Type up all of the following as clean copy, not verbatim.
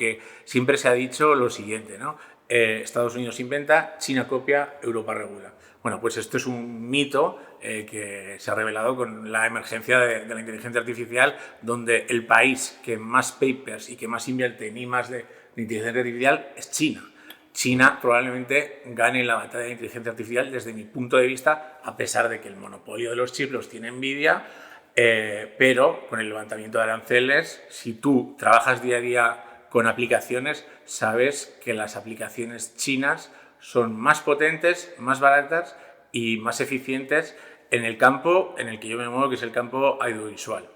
que siempre se ha dicho lo siguiente, ¿no? Estados Unidos inventa, China copia, Europa regula. Bueno, pues esto es un mito que se ha revelado con la emergencia de la inteligencia artificial, donde el país que más papers y que más invierte en I+D de inteligencia artificial es China. China probablemente gane la batalla de inteligencia artificial desde mi punto de vista, a pesar de que el monopolio de los chips los tiene Nvidia, pero con el levantamiento de aranceles, si tú trabajas día a día con aplicaciones, sabes que las aplicaciones chinas son más potentes, más baratas y más eficientes en el campo en el que yo me muevo, que es el campo audiovisual.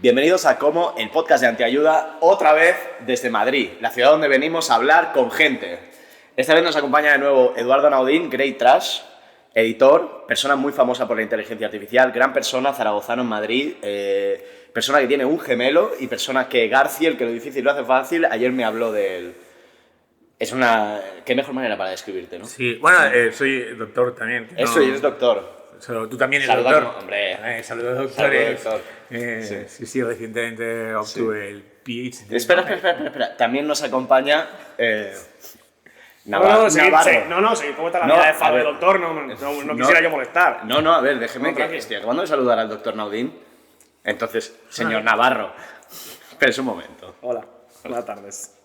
Bienvenidos a Como, el podcast de Antiayuda, otra vez desde Madrid, la ciudad donde venimos a hablar con gente. Esta vez nos acompaña de nuevo Eduardo Naudín, Grey Trash, editor, persona muy famosa por la inteligencia artificial, gran persona, zaragozano en Madrid, persona que tiene un gemelo y persona que García, el que lo difícil lo hace fácil, ayer me habló de él. Es una... ¿Qué mejor manera para describirte, no? Sí, bueno, soy doctor también. Eso, y eres doctor. Tú también eres doctor. Hombre. Saludos, doctores. Saludos, doctor. Sí, recientemente obtuve el PhD. Espera. También nos acompaña... Navarro. Navarro. Sí, ¿cómo está la vida de Fabio, de doctor? No quisiera yo molestar. No, a ver, déjeme que estoy acabando de saludar al doctor Naudín. Entonces, señor Navarro, espera un momento. Hola, buenas tardes.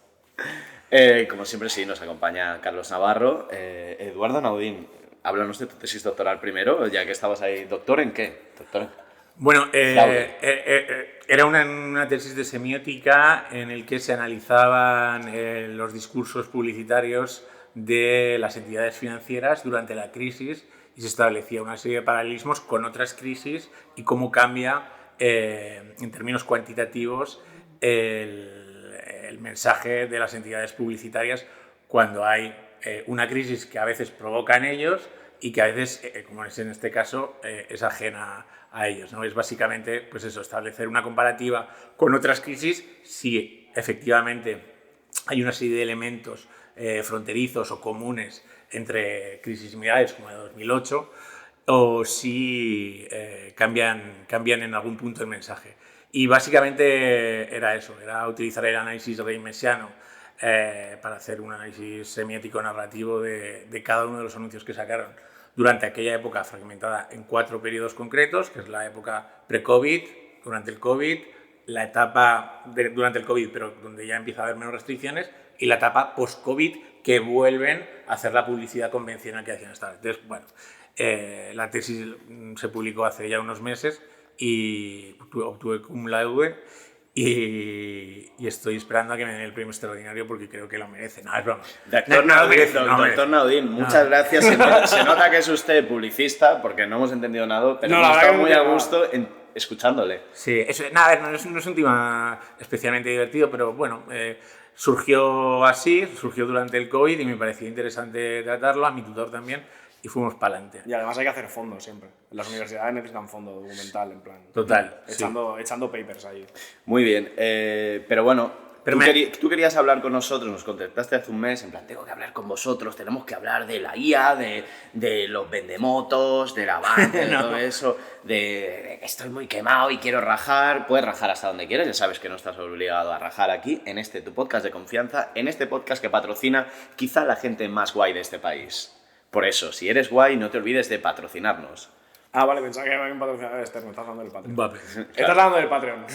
Como siempre, sí, nos acompaña Carlos Navarro. Eduardo Naudín, háblanos de tu tesis doctoral primero, ya que estabas ahí. ¿Doctor en qué? Doctor. Bueno, era una tesis de semiótica en el que se analizaban los discursos publicitarios de las entidades financieras durante la crisis y se establecía una serie de paralelismos con otras crisis y cómo cambia, en términos cuantitativos, el mensaje de las entidades publicitarias cuando hay una crisis que a veces provocan ellos y que a veces, como es en este caso, es ajena a ellos, ¿no? Es básicamente pues eso, establecer una comparativa con otras crisis si efectivamente hay una serie de elementos fronterizos o comunes entre crisis similares como la de 2008 o si cambian en algún punto el mensaje. Y básicamente era eso, era utilizar el análisis reimensiano para hacer un análisis semiótico narrativo de cada uno de los anuncios que sacaron durante aquella época fragmentada en 4 periodos concretos, que es la época pre-COVID, durante el COVID, la etapa durante el COVID, pero donde ya empieza a haber menos restricciones, y la etapa post-COVID, que vuelven a hacer la publicidad convencional que hacían hasta antes. Bueno, la tesis se publicó hace ya unos meses y obtuve cum laude y estoy esperando a que me den el premio extraordinario porque creo que lo merece. No, es broma. Doctor Naudín, muchas gracias. Se nota que es usted publicista porque no hemos entendido nada, pero hemos estado muy a gusto escuchándole. Sí, no es un tema especialmente divertido, pero bueno, surgió durante el COVID y me parecía interesante tratarlo, a mi tutor también, y fuimos para adelante. Y además hay que hacer fondo siempre. Las universidades necesitan fondo documental, en plan. Total. Echando papers ahí. Muy bien, pero bueno, tú querías hablar con nosotros, nos contactaste hace un mes, en plan, tengo que hablar con vosotros, tenemos que hablar de la IA, de los vendemotos, de la banca, de todo eso, de que estoy muy quemado y quiero rajar. Puedes rajar hasta donde quieras, ya sabes que no estás obligado a rajar aquí, en tu podcast de confianza, en este podcast que patrocina quizá la gente más guay de este país. Por eso, si eres guay, no te olvides de patrocinarnos. Ah, vale, pensaba que era un patrocinador externo, estás hablando del Patreon. Vale. Estás hablando del Patreon.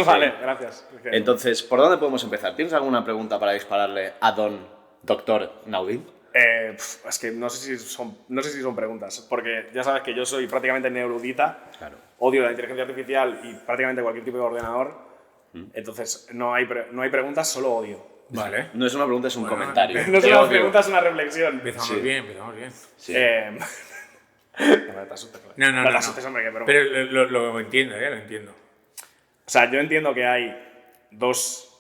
Vale, gracias. Entonces, ¿por dónde podemos empezar? ¿Tienes alguna pregunta para dispararle a Doctor Naudín? Es que no sé si son preguntas, porque ya sabes que yo soy prácticamente neurudita, claro. Odio la inteligencia artificial y prácticamente cualquier tipo de ordenador, entonces no hay preguntas, solo odio. Vale. No es una pregunta, es un comentario. No es una pregunta, es una reflexión. Empezamos bien. Sí. No te asustes, hombre, que broma. Pero lo entiendo, lo entiendo. O sea, yo entiendo que hay dos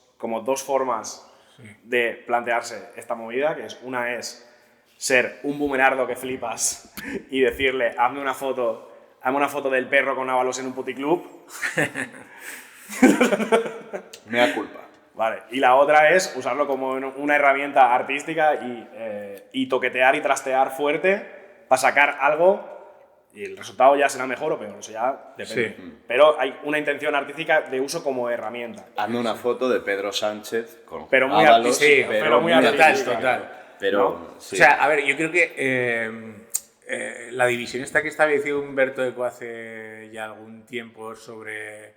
formas de plantearse esta movida, que es una es ser un boomerardo que flipas y decirle, hazme una foto del perro con Ábalos en un puticlub. Me da culpa. Vale, y la otra es usarlo como una herramienta artística y toquetear y trastear fuerte para sacar algo Y el resultado ya será mejor o peor, eso ya depende. Sí. Pero hay una intención artística de uso como herramienta. Hazme una foto de Pedro Sánchez con pero muy Ábalos, sí, pero muy total. Pero, ¿no? Sí. O sea, a ver, yo creo que la división esta que estableció Humberto Eco hace ya algún tiempo sobre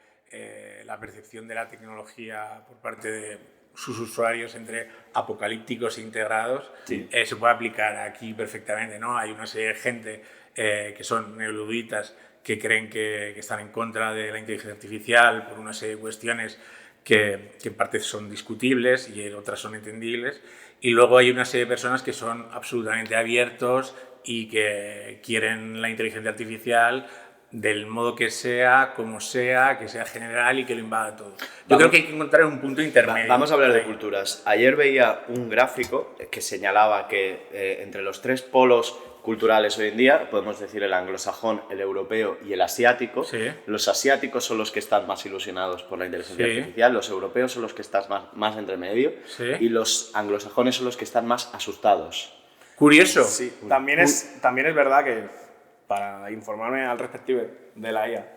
la percepción de la tecnología por parte de sus usuarios entre apocalípticos e integrados, sí. Se puede aplicar aquí perfectamente, ¿no? Hay una serie de gente que son neoluditas que creen que están en contra de la inteligencia artificial por una serie de cuestiones que en parte son discutibles y otras son entendibles. Y luego hay una serie de personas que son absolutamente abiertos y que quieren la inteligencia artificial del modo que sea, como sea, que sea general y que lo invada todo. Yo creo que hay que encontrar un punto intermedio. Vamos a hablar de culturas. Ayer veía un gráfico que señalaba que entre los 3 polos culturales hoy en día, podemos decir el anglosajón, el europeo y el asiático. Sí. Los asiáticos son los que están más ilusionados por la inteligencia artificial, los europeos son los que están más entre medio y los anglosajones son los que están más asustados. Curioso. Sí. También es verdad que para informarme al respectivo de la IA,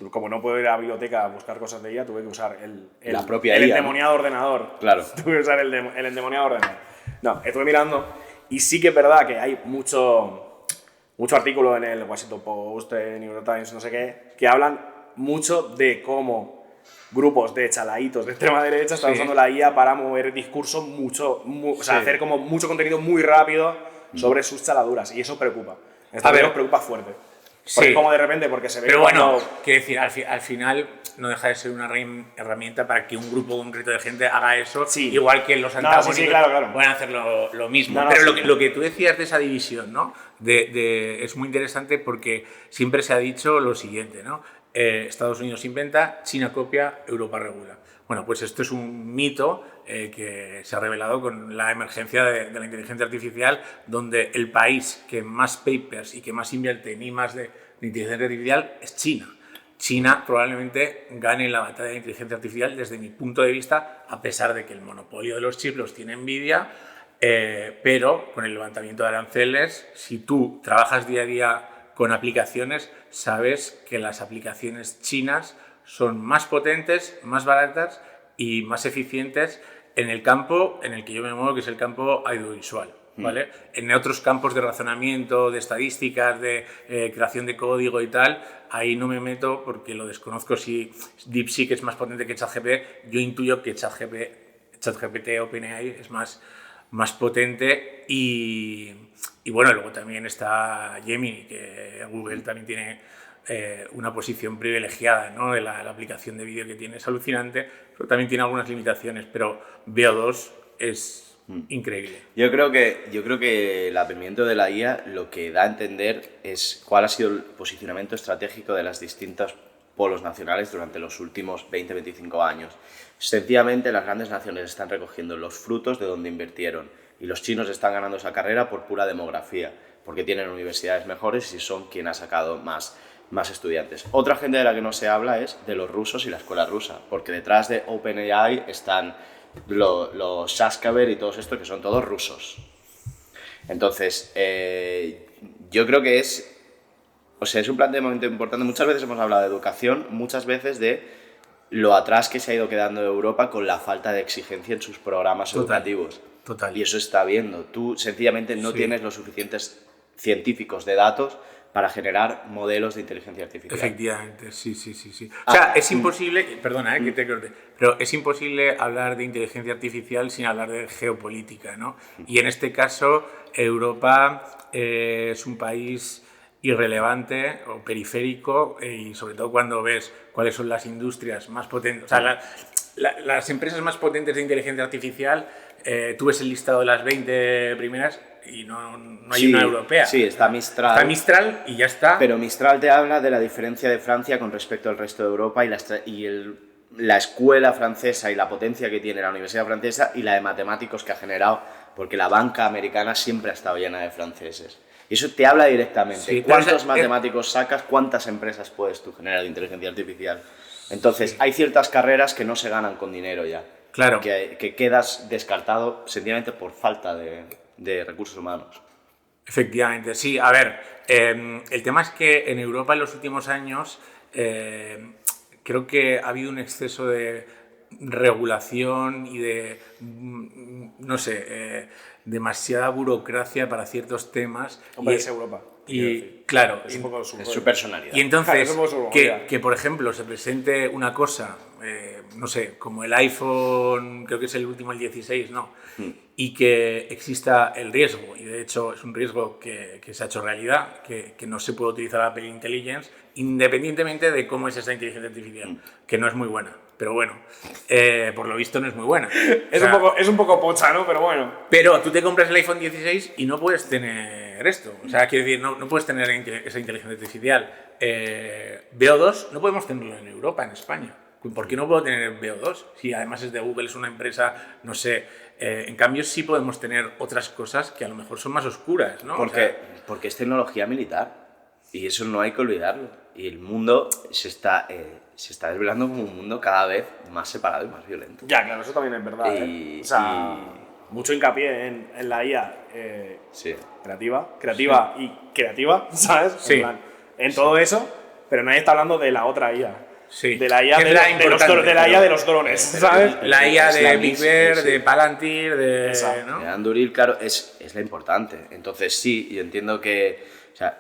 como no puedo ir a la biblioteca a buscar cosas de IA, tuve que usar la propia el IA, endemoniado ordenador. Claro. Tuve que usar el endemoniado ordenador. No, estuve mirando y sí que es verdad que hay mucho artículo en el Washington Post, en New York Times, no sé qué, que hablan mucho de cómo grupos de chalaitos de extrema derecha están usando la IA para mover discurso o sea, hacer como mucho contenido muy rápido sobre sus chaladuras, y eso preocupa. A ver, preocupa fuerte. Porque como de repente, porque se ve. Pero bueno, quiero decir, al final no deja de ser una herramienta para que un grupo concreto de gente haga eso, igual que los antagónicos claro. pueden hacer lo mismo. Pero lo que tú decías de esa división, ¿no? Es muy interesante porque siempre se ha dicho lo siguiente, ¿no? Estados Unidos inventa, China copia, Europa regula. Bueno, pues esto es un mito que se ha revelado con la emergencia de la inteligencia artificial, donde el país que más papers y que más invierte en I+D de inteligencia artificial es China. China probablemente gane la batalla de la inteligencia artificial desde mi punto de vista, a pesar de que el monopolio de los chips los tiene Nvidia, pero con el levantamiento de aranceles, si tú trabajas día a día con aplicaciones, sabes que las aplicaciones chinas son más potentes, más baratas y más eficientes en el campo en el que yo me muevo, que es el campo audiovisual, ¿vale? En otros campos de razonamiento, de estadísticas, de creación de código y tal, ahí no me meto porque lo desconozco. Si DeepSeek es más potente que ChatGPT, yo intuyo que ChatGPT OpenAI es más potente y bueno, luego también está Gemini, que Google también tiene una posición privilegiada, ¿no? La aplicación de vídeo que tiene es alucinante, pero también tiene algunas limitaciones, pero VO2 es increíble. Yo creo que el aprendimiento de la IA lo que da a entender es cuál ha sido el posicionamiento estratégico de los distintos polos nacionales durante los últimos 20-25 años. Sencillamente, las grandes naciones están recogiendo los frutos de donde invirtieron y los chinos están ganando esa carrera por pura demografía, porque tienen universidades mejores y son quien ha sacado más estudiantes. Otra gente de la que no se habla es de los rusos y la escuela rusa, porque detrás de OpenAI están los Saskaver y todos estos que son todos rusos. Entonces, yo creo que es un planteamiento importante. Muchas veces hemos hablado de educación, muchas veces de lo atrás que se ha ido quedando Europa con la falta de exigencia en sus programas educativos. Total. Y eso está viendo. Tú sencillamente no tienes los suficientes científicos de datos para generar modelos de inteligencia artificial. Efectivamente, sí. O sea, es imposible, perdona que te corte, pero es imposible hablar de inteligencia artificial sin hablar de geopolítica, ¿no? Y en este caso, Europa es un país irrelevante o periférico, y sobre todo cuando ves cuáles son las industrias más potentes, o sea, las empresas más potentes de inteligencia artificial, tú ves el listado de las 20 primeras y no hay una europea. Sí, está Mistral. Está Mistral y ya está. Pero Mistral te habla de la diferencia de Francia con respecto al resto de Europa y la escuela francesa y la potencia que tiene la universidad francesa y la de matemáticos que ha generado, porque la banca americana siempre ha estado llena de franceses. Y eso te habla directamente. Sí, ¿cuántos matemáticos sacas? ¿Cuántas empresas puedes tú generar de inteligencia artificial? Entonces, hay ciertas carreras que no se ganan con dinero ya. Claro. Que quedas descartado sencillamente por falta de recursos humanos. Efectivamente, sí. A ver, el tema es que en Europa en los últimos años creo que ha habido un exceso de regulación y de, no sé, demasiada burocracia para ciertos temas. Hombre, es Europa. Y claro, es un poco su personalidad. y entonces, Claro, que por ejemplo se presente una cosa, no sé, como el iPhone, creo que es el último, el 16, ¿no? Y que exista el riesgo, y de hecho es un riesgo que se ha hecho realidad, que no se puede utilizar Apple Intelligence independientemente de cómo es esa inteligencia artificial, que no es muy buena. Pero bueno, por lo visto no es muy buena. Es un poco pocha, ¿no? Pero bueno. Pero tú te compras el iPhone 16 y no puedes tener esto. O sea, quiero decir, no puedes tener esa inteligencia artificial. VO2 no podemos tenerlo en Europa, en España. ¿Por qué no puedo tener VO2? Si además es de Google, es una empresa, no sé. En cambio, sí podemos tener otras cosas que a lo mejor son más oscuras, ¿no? Porque es tecnología militar. Y eso no hay que olvidarlo. Y el mundo se está desvelando como un mundo cada vez más separado y más violento. Ya, claro, eso también es verdad. O sea, mucho hincapié en la IA sí. creativa y creativa, ¿sabes? Sí. En todo eso, pero nadie está hablando de la otra IA. Sí. De la IA de la IA de los drones, ¿sabes? La IA de Big Bear, sí. de Palantir, Exacto. ¿no? De Anduril, claro, es la importante. Entonces sí, yo entiendo que, o sea,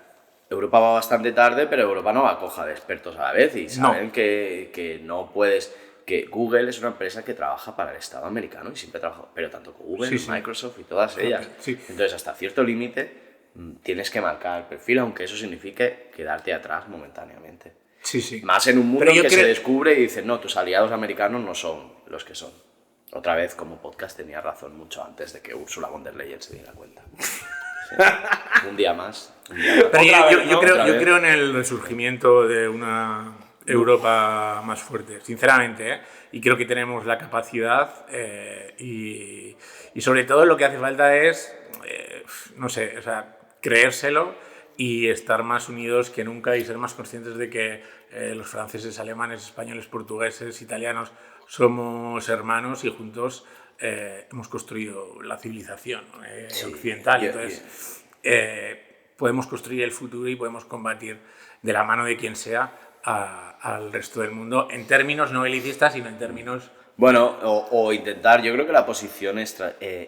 Europa va bastante tarde, pero Europa no va coja de expertos a la vez y saben que no puedes... Que Google es una empresa que trabaja para el Estado americano y siempre trabaja, pero tanto con Google, Microsoft y todas ellas. Sí. Entonces, hasta cierto límite tienes que marcar el perfil, aunque eso signifique quedarte atrás momentáneamente. Sí. Más en un mundo en que se descubre y dice, no, tus aliados americanos no son los que son. Otra vez, como podcast, tenía razón mucho antes de que Ursula von der Leyen se diera cuenta. Sí. Un día más. Pero yo creo en el resurgimiento de una Europa más fuerte, sinceramente, ¿eh? Y creo que tenemos la capacidad y sobre todo lo que hace falta es, no sé, o sea, creérselo y estar más unidos que nunca y ser más conscientes de que los franceses, alemanes, españoles, portugueses, italianos somos hermanos y juntos hemos construido la civilización occidental. Entonces, podemos construir el futuro y podemos combatir de la mano de quien sea al resto del mundo en términos no belicistas, sino en términos... Bueno, o intentar, yo creo que la posición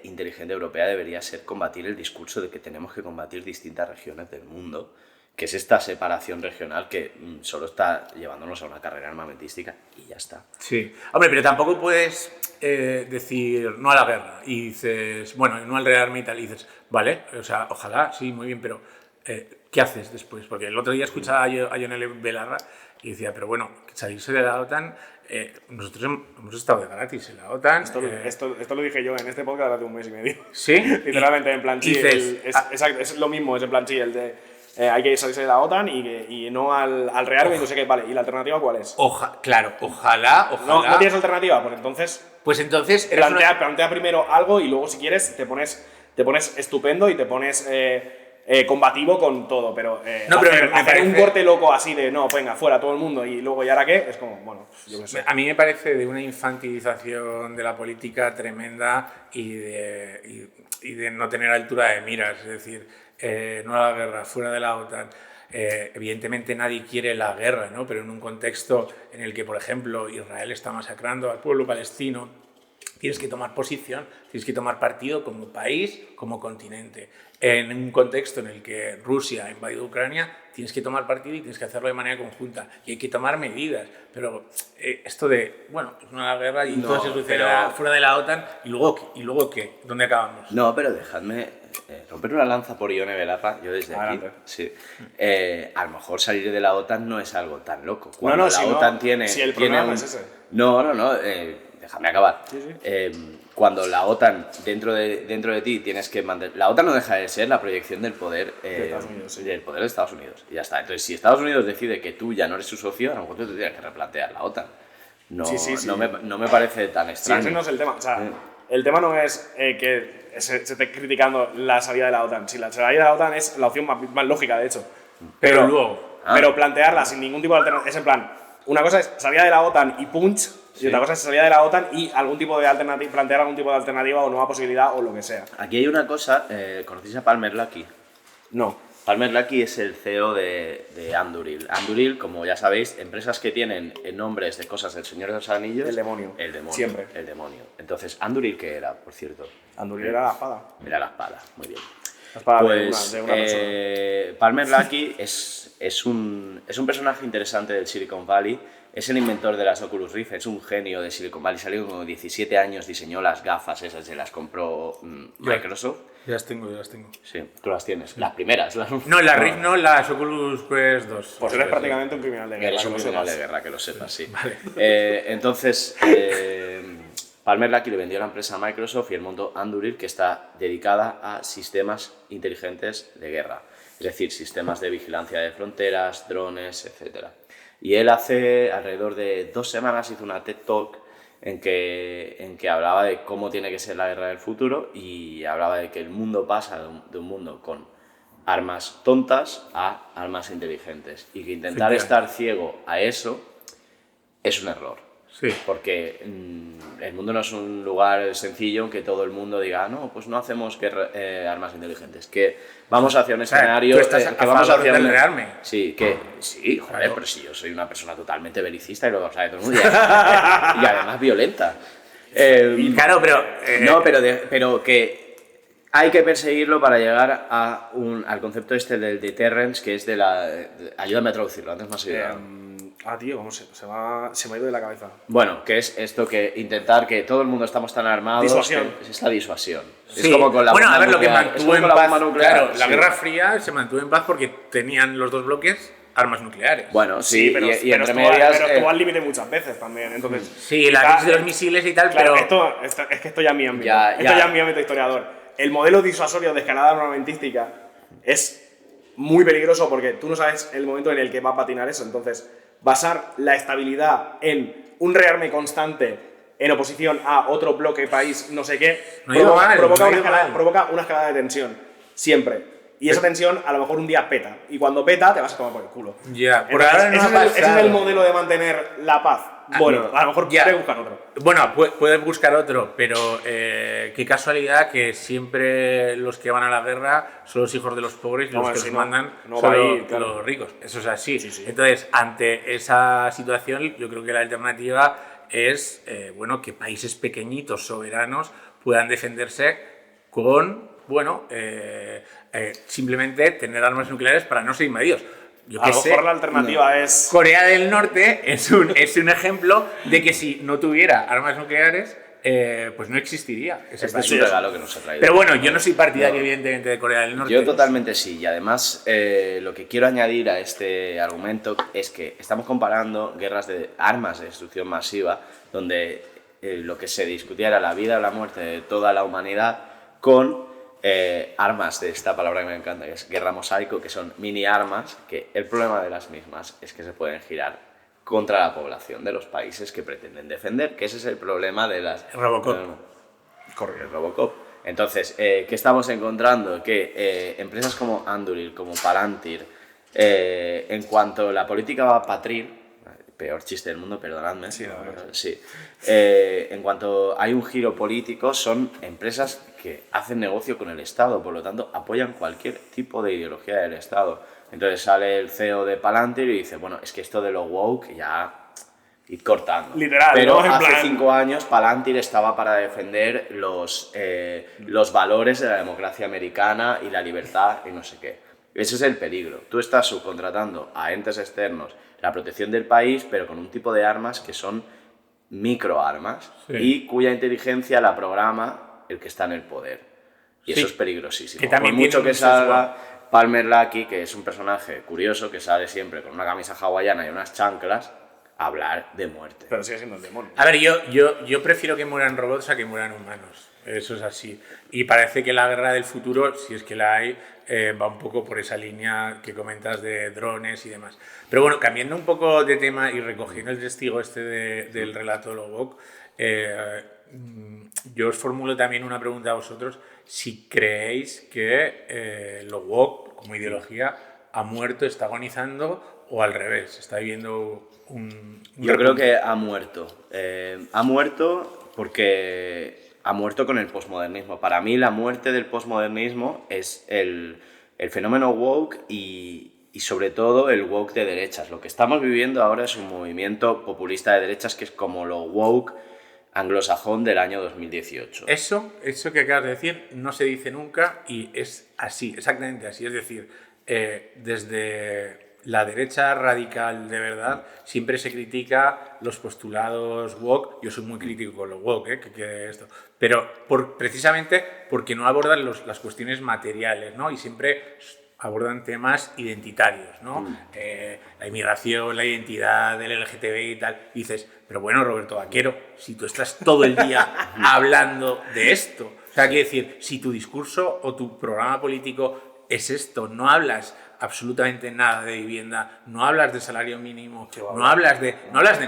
inteligente europea debería ser combatir el discurso de que tenemos que combatir distintas regiones del mundo, que es esta separación regional que solo está llevándonos a una carrera armamentística y ya está. Sí, hombre, pero tampoco puedes decir no a la guerra y dices, bueno, no al rearme y tal, y dices, vale, o sea, ojalá, sí, muy bien, pero ¿qué haces después? Porque el otro día escuchaba a Ionel Belarra y decía, pero bueno, salirse de la OTAN, nosotros hemos estado de gratis en la OTAN. Esto lo dije yo en este podcast hace un mes y medio. ¿Sí? Literalmente, en plan, sí, exacto, es lo mismo, es en plan, sí, el de hay que salirse de la OTAN y no al rearme y no sé qué, vale, ¿y la alternativa cuál es? Claro, ojalá. ¿No tienes alternativa? Pues entonces plantea primero algo y luego si quieres te pones estupendo y te pones combativo con todo, pero hacer un corte loco así de no, venga, fuera todo el mundo y luego ¿y ahora qué? Es como, bueno, yo qué sé. A mí me parece de una infantilización de la política tremenda y de no tener altura de miras, es decir, no a la guerra, fuera de la OTAN. Evidentemente nadie quiere la guerra, ¿no? Pero en un contexto en el que, por ejemplo, Israel está masacrando al pueblo palestino, tienes que tomar posición, tienes que tomar partido como país, como continente. En un contexto en el que Rusia ha invadido Ucrania, tienes que tomar partido y tienes que hacerlo de manera conjunta. Y hay que tomar medidas. Pero esto de, bueno, es una guerra y todo se soluciona fuera de la OTAN, ¿y luego qué? ¿Dónde acabamos? No, pero dejadme romper una lanza por Ione Belarra, yo desde Adelante. aquí. Sí. A lo mejor salir de la OTAN no es algo tan loco. Cuando la OTAN tiene... Si el problema es ese. No, déjame acabar. Sí. Cuando la OTAN dentro de ti tienes que mantener... La OTAN no deja de ser la proyección del poder de Estados Unidos, sí. del poder de Estados Unidos. Y ya está. Entonces, si Estados Unidos decide que tú ya no eres su socio, a lo mejor tú te tienes que replantear la OTAN. No, Sí. no me parece tan extraño. Sí, ese no es el tema. O sea, el tema no es que se esté criticando la salida de la OTAN. Si la salida de la OTAN es la opción más lógica, de hecho. Pero plantearla sin ningún tipo de alternativa. Es en plan, una cosa es salida de la OTAN y punch, y otra cosa es salida de la OTAN y algún tipo de alternativa, plantear algún tipo de alternativa o nueva posibilidad o lo que sea. Aquí hay una cosa, ¿conocéis a Palmer Luckey? No. Palmer Luckey es el CEO de Anduril. Anduril, como ya sabéis, empresas que tienen nombres de cosas del Señor de los Anillos. El demonio. El demonio. Siempre. El demonio. Entonces, ¿Anduril qué era, por cierto? Anduril era la espada. Era la espada, muy bien. La espada Pues de una persona. Palmer Luckey es un personaje interesante del Silicon Valley. Es el inventor de las Oculus Rift, es un genio de Silicon Valley. Salió con 17 años, diseñó las gafas esas, se las compró Microsoft. Ya las tengo. Sí, tú las tienes. Las primeras. No, las Rift no, las Oculus Quest 2. Pues eres prácticamente un criminal de guerra. Eres un que lo criminal sepas. de guerra, que lo sepas, sí. Vale. Entonces, Palmer Luckey le vendió la empresa a Microsoft y él montó Anduril, que está dedicada a sistemas inteligentes de guerra. Es decir, sistemas de vigilancia de fronteras, drones, etc. Y él hace alrededor de 2 semanas hizo una TED Talk en que hablaba de cómo tiene que ser la guerra del futuro y hablaba de que el mundo pasa de un mundo con armas tontas a armas inteligentes y que intentar estar ciego a eso es un error. Sí. Porque el mundo no es un lugar sencillo en que todo el mundo diga, no, pues no hacemos armas inteligentes, que vamos hacia un escenario... ¿Tú estás que a vamos favor hacia del un... rearme? Sí, joder, Claro. pero si yo soy una persona totalmente belicista y lo sabe todo el mundo. Y además violenta. Claro, pero... No, pero que hay que perseguirlo para llegar al concepto este del deterrence, que es de la... ayúdame a traducirlo, antes más idea. Tío, ¿cómo se me ha ido de la cabeza? Bueno, que es esto que intentar que todo el mundo estamos tan armados... Disuasión. Es la disuasión. Sí. Es como con la bueno, bomba a ver, lo que nuclear. mantuvo Es en como con la paz... bomba nuclear, Claro, la sí. Guerra Fría se mantuvo en paz porque tenían los dos bloques armas nucleares. Bueno, sí, pero, y pero entre estuvo, medias... pero estuvo al límite muchas veces también. Entonces, Sí, la crisis de los misiles y tal, claro, pero... es que esto ya es mi ámbito. Ya. Esto ya es mi ámbito historiador. El modelo disuasorio de escalada armamentística es muy peligroso porque tú no sabes el momento en el que va a patinar eso. Entonces, basar la estabilidad en un rearme constante en oposición a otro bloque, país, no sé qué, No ha ido mal, no ha ido mal. provoca una escalada de tensión. Siempre. Y esa tensión a lo mejor un día peta. Y cuando peta te vas a tomar por el culo. Ya, por Entonces, ahora no ha ese es pasado. el modelo de mantener la paz. Bueno, no. a lo mejor Ya. puede buscar otro. Bueno, puedes buscar otro, pero qué casualidad que siempre los que van a la guerra son los hijos de los pobres y No, los que si los no, mandan no son va a ir, claro. los ricos. Eso es así. Sí. Entonces, ante esa situación, yo creo que la alternativa es bueno, que países pequeñitos, soberanos, puedan defenderse con, bueno, simplemente tener armas nucleares para no ser invadidos. Yo A qué lo sé. mejor la alternativa es... Corea del Norte es un ejemplo de que si no tuviera armas nucleares, pues no existiría ese Este es país. un regalo que nos ha traído. Pero bueno, yo no soy partidario, evidentemente, de Corea del Norte. Yo totalmente sí, y además lo que quiero añadir a este argumento es que estamos comparando guerras de armas de destrucción masiva, donde lo que se discutía era la vida o la muerte de toda la humanidad, con armas de esta palabra que me encanta, que es guerra mosaico, que son mini armas, que el problema de las mismas es que se pueden girar contra la población de los países que pretenden defender, que ese es el problema de las... Robocop. El Robocop. Entonces, ¿qué estamos encontrando? Que empresas como Anduril, como Palantir, en cuanto la política va a patrir, peor chiste del mundo, perdonadme. Sí, la verdad. Sí. En cuanto hay un giro político, son empresas que hacen negocio con el Estado, por lo tanto, apoyan cualquier tipo de ideología del Estado. Entonces sale el CEO de Palantir y dice, bueno, es que esto de lo woke ya... ir cortando. Literal, pero ¿no? En hace plan- 5 años Palantir estaba para defender los valores de la democracia americana y la libertad y no sé qué. Ese es el peligro. Tú estás subcontratando a entes externos la protección del país, pero con un tipo de armas que son microarmas Sí. y cuya inteligencia la programa el que está en el poder. Y Sí. eso es peligrosísimo. Que también Por mucho tiene que un sesgo. salga Palmer Luckey, que es un personaje curioso, que sale siempre con una camisa hawaiana y unas chanclas, a hablar de muerte. Pero sigue siendo el demonio. A ver, yo prefiero que mueran robots a que mueran humanos. Eso es así. Y parece que la guerra del futuro, si es que la hay, va un poco por esa línea que comentas de drones y demás. Pero bueno, cambiando un poco de tema y recogiendo el testigo este del relato Logok, yo os formulo también una pregunta a vosotros. Si creéis que Logok, como ideología, ha muerto, está agonizando o al revés, está viviendo un Yo creo que ha muerto. Ha muerto porque ha muerto con el posmodernismo. Para mí la muerte del posmodernismo es el fenómeno woke y sobre todo el woke de derechas. Lo que estamos viviendo ahora es un movimiento populista de derechas que es como lo woke anglosajón del año 2018. Eso que acabas de decir no se dice nunca y es así, exactamente así. Es decir, desde la derecha radical de verdad siempre se critica los postulados woke. Yo soy muy crítico con los woke, pero precisamente porque no abordan las cuestiones materiales, ¿no? Y siempre abordan temas identitarios, ¿no? La inmigración, la identidad del LGTBI y tal. Y dices, pero bueno, Roberto Vaquero, si tú estás todo el día hablando de esto, o sea, quiero decir, si tu discurso o tu programa político es esto, no hablas absolutamente nada de vivienda, no hablas de salario mínimo, no hablas de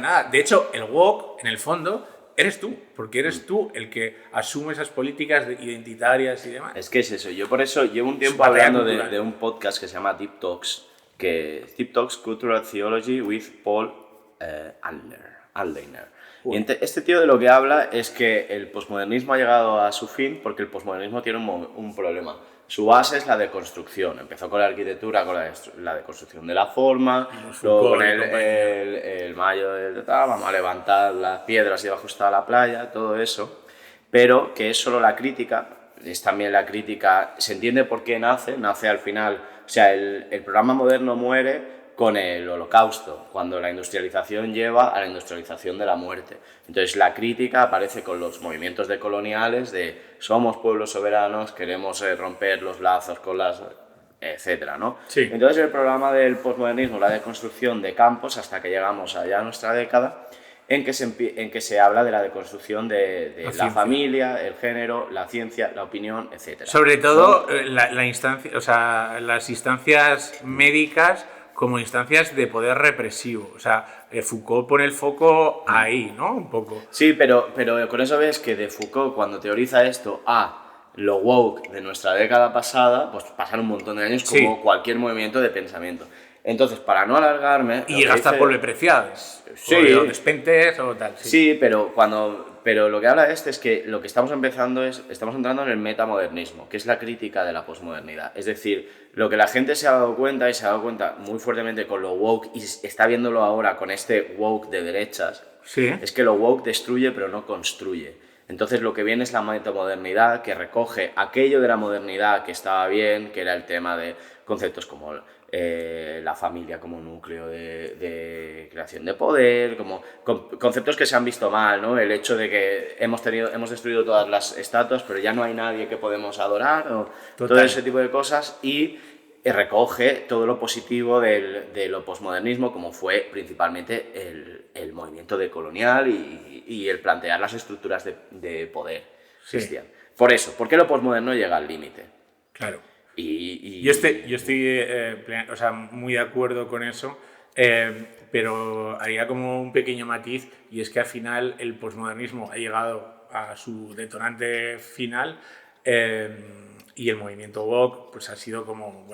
nada. De hecho, el woke, en el fondo, eres tú, porque eres tú el que asume esas políticas identitarias y demás. Es que es eso, yo por eso llevo un tiempo hablando de un podcast que se llama Deep Talks, Deep Talks Cultural Theology with Paul Anleiner. Y este tío de lo que habla es que el posmodernismo ha llegado a su fin porque el posmodernismo tiene un problema. Su base es la deconstrucción. Empezó con la arquitectura, con la deconstrucción de la forma, luego con el mayo vamos a levantar las piedras y bajo está la playa, todo eso. Pero que es solo la crítica, es también la crítica, se entiende por qué nace al final. O sea, el programa moderno muere con el Holocausto, cuando la industrialización lleva a la industrialización de la muerte. Entonces la crítica aparece con los movimientos decoloniales de somos pueblos soberanos, queremos romper los lazos con las... etcétera, ¿no? Sí. Entonces el programa del posmodernismo, la deconstrucción de campos, hasta que llegamos allá a nuestra década, en que se habla de la deconstrucción de la familia, el género, la ciencia, la opinión, etcétera. Sobre todo la instancia, o sea, las instancias médicas como instancias de poder represivo. O sea, Foucault pone el foco ahí, ¿no? Un poco. Sí, pero con eso ves que de Foucault, cuando teoriza esto a lo woke de nuestra década pasada, pues pasan un montón de años como cualquier movimiento de pensamiento. Entonces, para no alargarme... Y gastar por Preciados. Sí. O Despentes o tal. Sí, pero lo que habla es que lo que estamos entrando en el metamodernismo, que es la crítica de la posmodernidad. Es decir, lo que la gente se ha dado cuenta, y se ha dado cuenta muy fuertemente con lo woke, y está viéndolo ahora con este woke de derechas, es que lo woke destruye pero no construye. Entonces lo que viene es la metamodernidad, que recoge aquello de la modernidad que estaba bien, que era el tema de conceptos como la familia como núcleo de creación de poder, como conceptos que se han visto mal, ¿no? El hecho de que hemos destruido todas las estatuas, pero ya no hay nadie que podemos adorar, o todo ese tipo de cosas, y recoge todo lo positivo de lo posmodernismo, como fue principalmente el movimiento decolonial y el plantear las estructuras de poder que existían. Por eso, ¿por qué lo posmoderno llega al límite? Claro. Yo estoy muy de acuerdo con eso, pero haría como un pequeño matiz, y es que al final el posmodernismo ha llegado a su detonante final, y el movimiento woke pues ha sido como,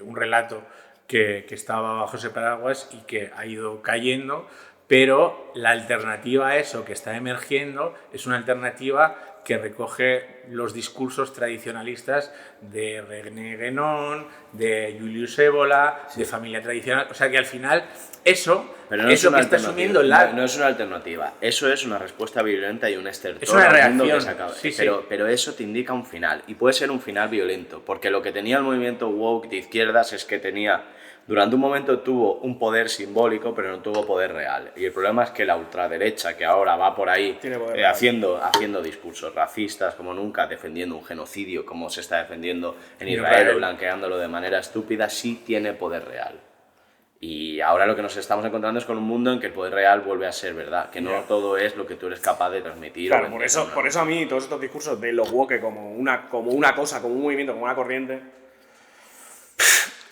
un relato que estaba bajo ese paraguas y que ha ido cayendo, pero la alternativa a eso que está emergiendo es una alternativa que recoge los discursos tradicionalistas de René Guénon, de Julius Evola, de familia tradicional. O sea que al final eso es lo que está asumiendo no es una alternativa, eso es una respuesta violenta y un estertor. Es una reacción. Mundo que se acaba. Pero eso te indica un final, y puede ser un final violento, porque lo que tenía el movimiento woke de izquierdas es que durante un momento tuvo un poder simbólico, pero no tuvo poder real. Y el problema es que la ultraderecha, que ahora va por ahí haciendo discursos racistas como nunca, defendiendo un genocidio como se está defendiendo en Israel, blanqueándolo de manera estúpida, sí tiene poder real. Y ahora lo que nos estamos encontrando es con un mundo en que el poder real vuelve a ser verdad, que no todo es lo que tú eres capaz de transmitir. Claro, por eso a mí todos estos discursos de los woke como una cosa, como un movimiento, como una corriente...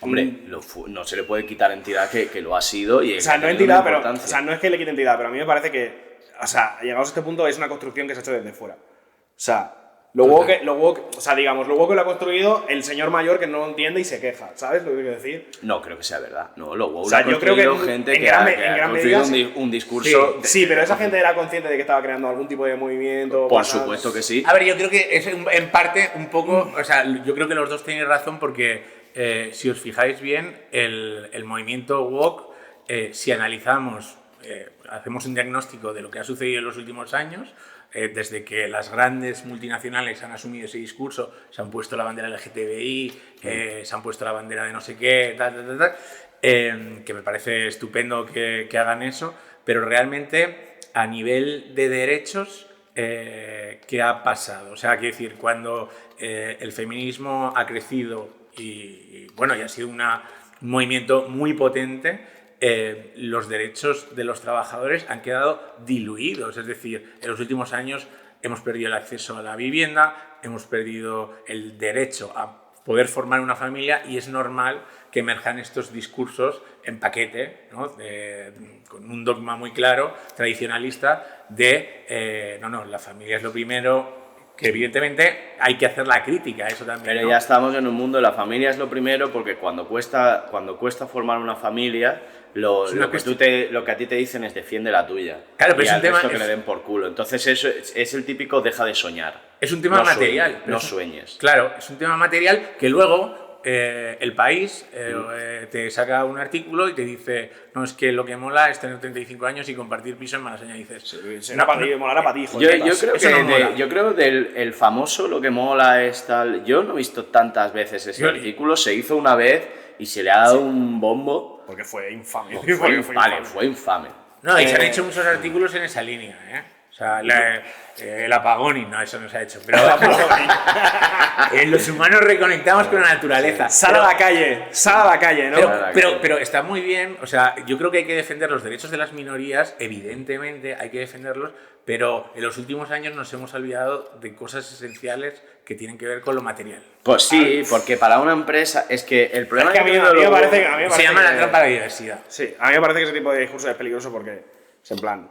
Hombre, no se le puede quitar entidad que lo ha sido y... O sea, no entidad, pero... O sea, no es que le quite entidad, pero a mí me parece que... O sea, llegados a este punto es una construcción que se ha hecho desde fuera. O sea, Lo woke, o sea, digamos, lo woke lo ha construido el señor mayor que no lo entiende y se queja, ¿sabes lo que quiero decir? No creo que sea verdad. No, lo woke O sea, lo ha yo creo que construido gente que ha construido un discurso... Sí, pero esa gente era consciente de que estaba creando algún tipo de movimiento. Por supuesto que sí. A ver, yo creo que es en parte un poco... O sea, yo creo que los dos tenéis razón porque si os fijáis bien, el movimiento woke, si analizamos, hacemos un diagnóstico de lo que ha sucedido en los últimos años, desde que las grandes multinacionales han asumido ese discurso, se han puesto la bandera LGTBI, se han puesto la bandera de no sé qué, que me parece estupendo que hagan eso, pero realmente a nivel de derechos, ¿qué ha pasado? O sea, quiero decir, cuando el feminismo ha crecido y bueno, y ha sido un movimiento muy potente, los derechos de los trabajadores han quedado diluidos, es decir, en los últimos años hemos perdido el acceso a la vivienda, hemos perdido el derecho a poder formar una familia y es normal que emerjan estos discursos en paquete, ¿no? Con un dogma muy claro, tradicionalista, de no, la familia es lo primero, que evidentemente hay que hacer la crítica, eso también. Pero ya estamos en un mundo de la familia es lo primero porque cuando cuesta formar una familia, lo que a ti te dicen es defiende la tuya. Claro, pero y es un tema que le den por culo. Entonces eso es el típico deja de soñar. Es un tema material. No sueñes. Claro, es un tema material que luego el país te saca un artículo y te dice, no, es que lo que mola es tener 35 años y compartir piso en Malasaña. Y dices, molará para ti, joder. Yo creo del el famoso lo que mola es tal... Yo no he visto tantas veces ese artículo, se hizo una vez y se le ha dado un bombo. Porque fue infame. Fue infame. No, y se han hecho muchos artículos en esa línea, ¿eh? O sea, el apagón y no, eso no se ha hecho. Pero los humanos reconectamos con la naturaleza. Sal a la calle, ¿no? Pero está muy bien, o sea, yo creo que hay que defender los derechos de las minorías, evidentemente hay que defenderlos, pero en los últimos años nos hemos olvidado de cosas esenciales que tienen que ver con lo material. Pues sí, porque para una empresa es que el problema es que a mí me parece se llama la trampa de la diversidad. Sí, a mí me parece que ese tipo de discurso es peligroso porque es en plan...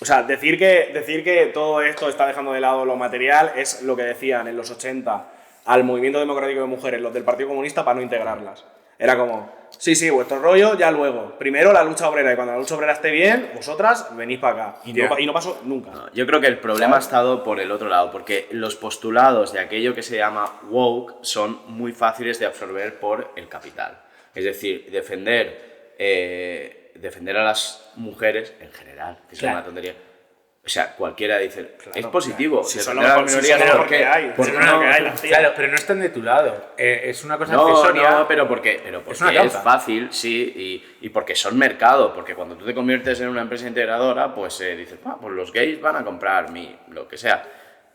O sea, decir que todo esto está dejando de lado lo material es lo que decían en los 80 al movimiento democrático de mujeres, los del Partido Comunista, para no integrarlas. Era como, sí, vuestro rollo ya luego. Primero la lucha obrera y cuando la lucha obrera esté bien, vosotras venís para acá. Y no pasó nunca. No, yo creo que el problema ha estado por el otro lado, porque los postulados de aquello que se llama woke son muy fáciles de absorber por el capital. Es decir, defender a las mujeres en general, que es una tontería. O sea, cualquiera dice, es positivo. Si son las minorías, porque hay. Claro, pero no están de tu lado. Es una cosa accesoria. No, pero porque es fácil, sí, y porque son mercado. Porque cuando tú te conviertes en una empresa integradora, pues dices, pues los gays van a comprar lo que sea.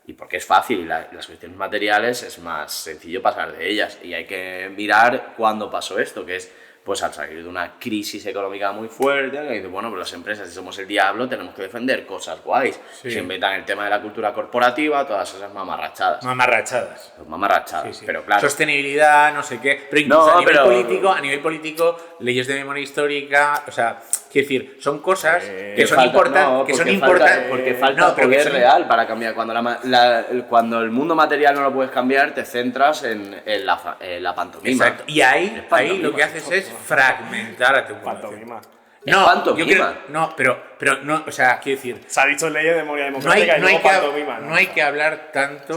Y porque es fácil, y las cuestiones materiales es más sencillo pasar de ellas. Y hay que mirar cuándo pasó esto, que es pues al salir de una crisis económica muy fuerte, que dice, bueno, pues las empresas, si somos el diablo, tenemos que defender cosas guays. Sí. Se inventan el tema de la cultura corporativa, todas esas mamarrachadas. Sí. Pero claro. Sostenibilidad, no sé qué. Pero incluso a nivel político, leyes de memoria histórica, o sea, quiero decir, son cosas que son importantes. Porque falta poder real para cambiar. Cuando el mundo material no lo puedes cambiar, te centras en la pantomima. Exacto. Y ahí lo que haces es fragmentar a tu pantomima. Pero no, o sea, quiero decir... Se ha dicho ley de memoria democrática y luego pantomima. No hay que hablar tanto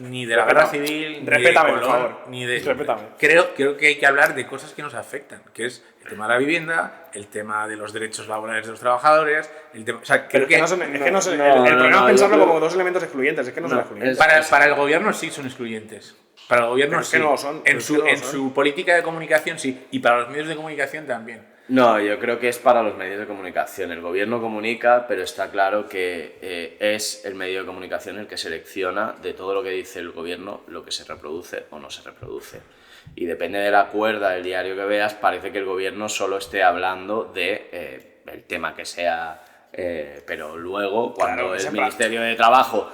ni de la guerra civil, respétame, ni de color, por favor. ni de... Respétame. Creo que hay que hablar de cosas que nos afectan, que es el tema de la vivienda, el tema de los derechos laborales de los trabajadores, el tema... O sea, creo que... el problema es pensarlo como dos elementos excluyentes, es que no son excluyentes. Para el gobierno sí son excluyentes. Para el gobierno sí. No lo son. En su política de comunicación sí. Y para los medios de comunicación también. No, yo creo que es para los medios de comunicación. El gobierno comunica, pero está claro que es el medio de comunicación el que selecciona de todo lo que dice el gobierno lo que se reproduce o no se reproduce. Y depende de la cuerda del diario que veas, parece que el gobierno solo esté hablando de el tema que sea Pero luego, cuando Claro, el Ministerio de Trabajo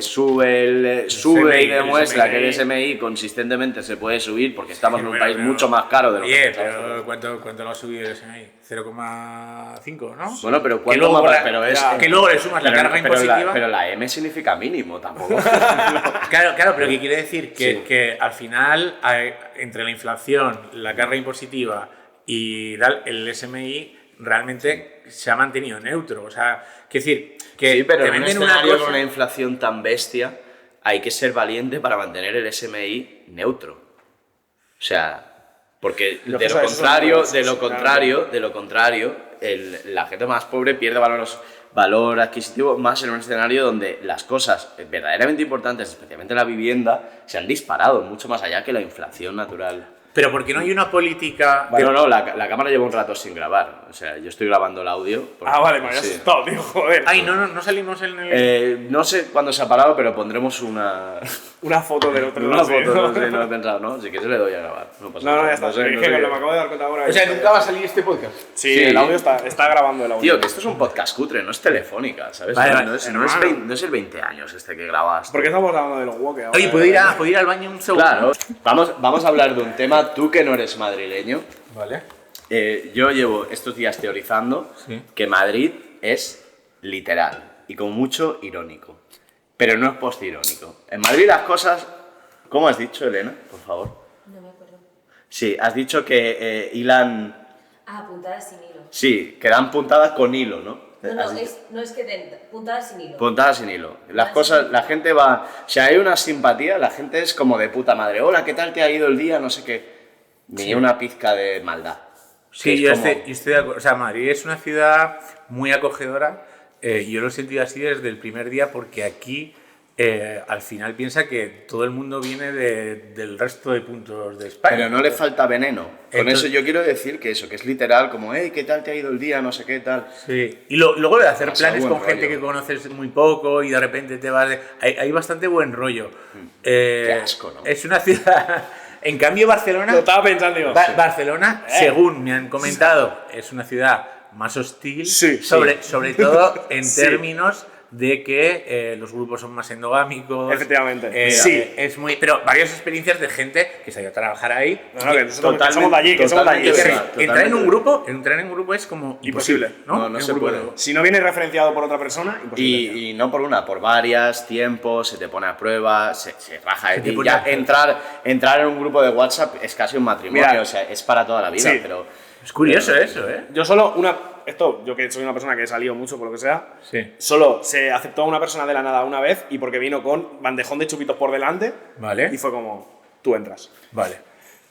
sube SMI, y demuestra el que el SMI consistentemente se puede subir, porque estamos en un país mucho más caro de lo que pensamos. pero ¿cuánto lo ha subido el SMI? 0,5, ¿no? Bueno, pero que ¿cuánto luego, más? Pero es que luego le sumas la carga impositiva. Pero la M significa mínimo, tampoco. Claro, pero ¿qué quiere decir? Que al final, entre la inflación, la carga impositiva y el SMI, realmente se ha mantenido neutro. O sea, quiero decir, que sí, pero te en un venden escenario una cosa... con una inflación tan bestia, hay que ser valiente para mantener el SMI neutro. O sea, porque de lo contrario, la gente más pobre pierde valor adquisitivo más en un escenario donde las cosas verdaderamente importantes, especialmente la vivienda, se han disparado mucho más allá que la inflación natural. Pero ¿por qué no hay una política...? Bueno, la cámara lleva un rato sin grabar. O sea, yo estoy grabando el audio. Vale, me había asustado, tío, joder. Ay, no salimos en el... No sé cuándo se ha parado, pero pondremos una foto del otro una lado. foto, no sé, no he pensado, ¿no? Si quieres le doy a grabar. No pasa nada. No, ya está. sé, Es que me acabo de dar cuenta ahora. O sea, nunca va a salir este podcast. Sí, el audio está grabando el audio. Tío, que esto es un podcast cutre, no es Telefónica, ¿sabes? Vale, no es el 20 años este que grabas. ¿Por qué estamos hablando de los walkie ahora? Oye, ¿puedo ir al baño un segundo? Claro. Vamos a hablar de un tema, tú que no eres madrileño. Vale. Yo llevo estos días teorizando que Madrid es literal y como mucho irónico. Pero no es postirónico. En Madrid las cosas... ¿Cómo has dicho, Elena? Por favor. No me acuerdo. Sí, has dicho que hilan... Puntadas sin hilo. Sí, que dan puntadas con hilo, ¿no? No es que den puntadas sin hilo. Puntadas sin hilo. Las cosas, la gente va... Si hay una simpatía, la gente es como de puta madre. Hola, ¿qué tal te ha ido el día? No sé qué. Ni una pizca de maldad. Sí, yo estoy de acuerdo. O sea, Madrid es una ciudad muy acogedora. Yo lo he sentido así desde el primer día porque aquí al final piensa que todo el mundo viene del resto de puntos de España. Pero no le falta veneno. Con Entonces, eso yo quiero decir que es literal, como, hey, ¿qué tal te ha ido el día? No sé qué tal. Sí, y luego de hacer Demasiado planes buen con gente rollo. que conoces muy poco y de repente te vas de... Hay bastante buen rollo. Qué asco, ¿no? Es una ciudad... En cambio, Barcelona... Lo estaba pensando, digo. Barcelona, según me han comentado, es una ciudad más hostil, Sí, sobre todo en Sí. términos de que los grupos son más endogámicos. Efectivamente. Sí. Es muy... Pero varias experiencias de gente que se ha ido a trabajar ahí. No, que nosotros que somos de allí, que somos de allí. Y que Sí, entrar en un totalmente. grupo es como Imposible. ¿no? No En se un grupo puede. de- Si no viene referenciado por otra persona, imposible. Y no por una, por varias, tiempos, se te pone a prueba, se raja de Se te ti. pone Ya a prueba. entrar en un grupo de WhatsApp es casi un matrimonio, Mira, o sea, es para toda la vida, sí. pero... Es curioso eso, ¿eh? Yo solo yo que soy una persona que he salido mucho por lo que sea, Sí. solo se aceptó a una persona de la nada una vez y porque vino con bandejón de chupitos por delante Vale. y fue como, tú entras. Vale.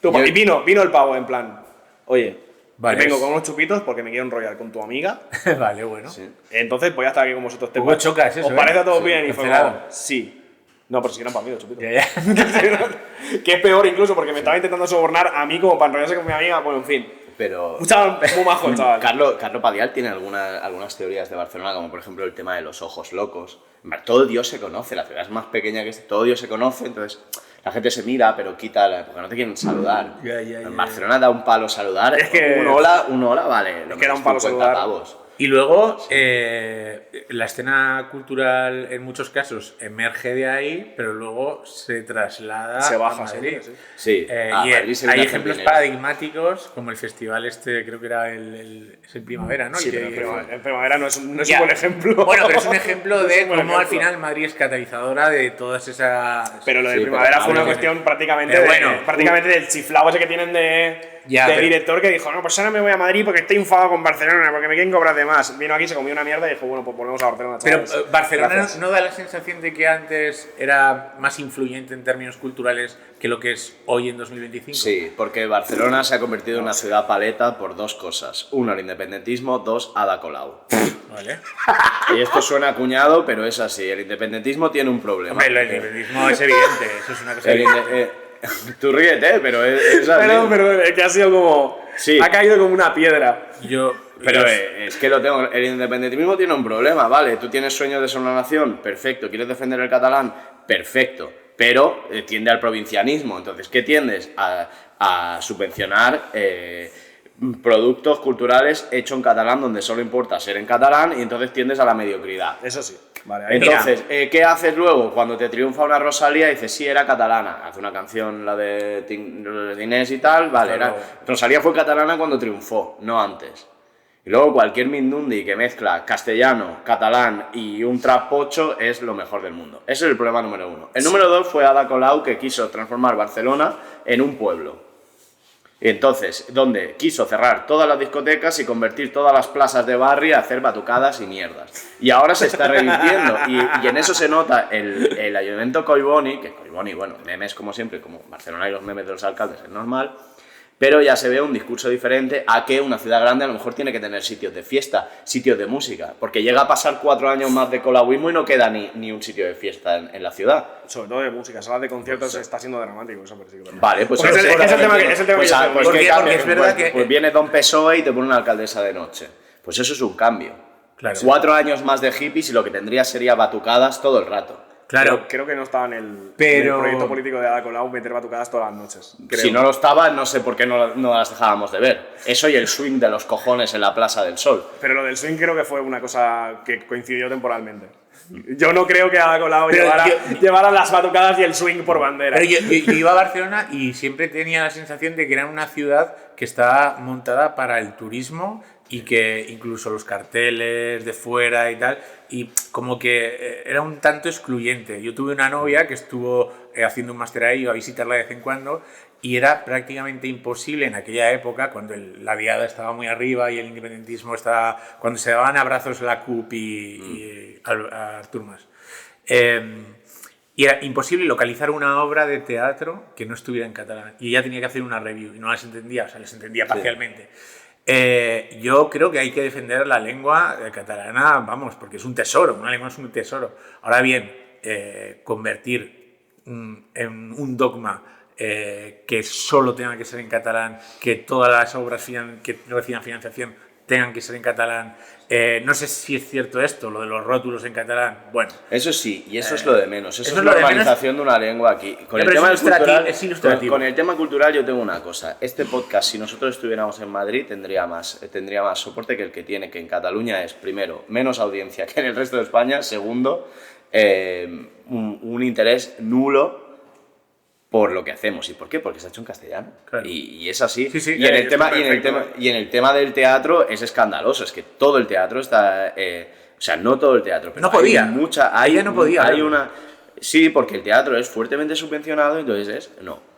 Y vino el pavo en plan, oye, Vale, que vengo es- con unos chupitos porque me quiero enrollar con tu amiga, Vale, bueno. Sí. entonces voy a estar aquí con vosotros. Poco chocas eso, ¿Os parece ¿eh? a todos Sí, bien? Y fue cancelado. como, sí. No, pero si eran para mí los chupitos. Ya. Que es peor incluso porque me estaba intentando sobornar a mí como para enrollarse con mi amiga, bueno, en fin. Pero... Un chaval muy majo el chaval. Carlos Padial tiene algunas teorías de Barcelona, como por ejemplo el tema de los ojos locos. Todo Dios se conoce, la ciudad es más pequeña que todo Dios se conoce, entonces la gente se mira, pero porque no te quieren saludar. En Barcelona da un palo saludar. Es que- un hola vale. Es que da un palo 50 saludar. pavos. Y luego, la escena cultural en muchos casos emerge de ahí, pero luego se traslada Se a baja, Madrid. sí. Sí, Y Madrid se viene hay a ejemplos Argentina. paradigmáticos, como el festival creo que era es en primavera, ¿no? Sí, El que- pero en primavera no es un Ya. buen ejemplo. Bueno, pero es un ejemplo No de un buen cómo al ejemplo. final Madrid es catalizadora de todas esas... Pero lo de Sí, primavera pero fue una vale, cuestión prácticamente, pero bueno, prácticamente del chiflado ese que tienen de pero- director que dijo, no, pues ahora me voy a Madrid porque estoy enfadado con Barcelona, porque me quieren cobrar de más. Vino aquí, se comió una mierda y dijo, bueno, pues volvemos a Barcelona, Pero chavales. Barcelona Gracias. no da la sensación de que antes era más influyente en términos culturales que lo que es hoy en 2025. Sí, porque Barcelona se ha convertido en una ciudad paleta por dos cosas. Uno, el independentismo. Dos, Ada Colau. Vale. Y esto suena acuñado, pero es así. El independentismo tiene un problema. Hombre, el liberalismo es evidente, eso es una cosa El evidente. tú ríete, pero es así. Perdón, es que ha sido como... Sí. Ha caído como una piedra. Pero es que lo tengo. El independentismo tiene un problema, ¿vale? Tú tienes sueños de ser una nación, perfecto. ¿Quieres defender el catalán? Perfecto. Pero tiende al provincianismo. Entonces, ¿qué tiendes? A subvencionar productos culturales hechos en catalán donde solo importa ser en catalán y entonces tiendes a la mediocridad. Eso sí. Vale, ahí Entonces, ¿qué haces luego cuando te triunfa una Rosalía y dices, sí, era catalana? Hace una canción, la de Inés y tal, vale, Rosalía fue catalana cuando triunfó, no antes. Y luego cualquier mindundi que mezcla castellano, catalán y un trap pocho es lo mejor del mundo. Ese es el problema número 1. El número 2 fue Ada Colau, que quiso transformar Barcelona en un pueblo. Y entonces, donde quiso cerrar todas las discotecas y convertir todas las plazas de barrio a hacer batucadas y mierdas. Y ahora se está revirtiendo. Y en eso se nota el ayuntamiento Collboni, que Collboni, bueno, memes como siempre, como Barcelona y los memes de los alcaldes es normal, pero ya se ve un discurso diferente a que una ciudad grande a lo mejor tiene que tener sitios de fiesta, sitios de música, porque llega a pasar 4 años más de colauismo y no queda ni un sitio de fiesta en la ciudad. Sobre todo de música, salas de conciertos está siendo dramático eso, pero sí que vale, pues es el tema que porque es verdad que pues viene Don PSOE y te pone una alcaldesa de noche. Pues eso es un cambio. Claro. 4 años más de hippies y lo que tendría sería batucadas todo el rato. Claro. Creo que no estaba en el proyecto político de Ada Colau meter batucadas todas las noches. Creo. Si no lo estaba, no sé por qué no las dejábamos de ver. Eso y el swing de los cojones en la Plaza del Sol. Pero lo del swing creo que fue una cosa que coincidió temporalmente. Yo no creo que Ada Colau llevara las batucadas y el swing por bandera. Pero yo iba a Barcelona y siempre tenía la sensación de que era una ciudad que está montada para el turismo y que incluso los carteles de fuera y tal, y como que era un tanto excluyente. Yo tuve una novia que estuvo haciendo un máster ahí, iba a visitarla de vez en cuando, y era prácticamente imposible en aquella época, cuando la diada estaba muy arriba y el independentismo estaba, cuando se daban abrazos la CUP y Artur Mas. Y era imposible localizar una obra de teatro que no estuviera en catalán. Y ella tenía que hacer una review y no las entendía, o sea, les entendía parcialmente. Yo creo que hay que defender la lengua catalana, vamos, porque es un tesoro, una lengua es un tesoro. Ahora bien, convertir en un dogma que solo tenga que ser en catalán, que todas las obras que reciban financiación tengan que ser en catalán. No sé si es cierto esto, lo de los rótulos en catalán. Bueno, eso sí, y eso es lo de menos. Eso es la normalización de una lengua aquí. Con el tema cultural yo tengo una cosa. Este podcast, si nosotros estuviéramos en Madrid, tendría más soporte que el que tiene, que en Cataluña es, primero, menos audiencia que en el resto de España. Segundo, un interés nulo por lo que hacemos. ¿Y por qué? Porque se ha hecho en castellano. Claro. Y es así. Sí, y en el tema del teatro es escandaloso. Es que todo el teatro está... o sea, no todo el teatro, pero no podía. Ella no podía. Hay una... Sí, porque el teatro es fuertemente subvencionado, entonces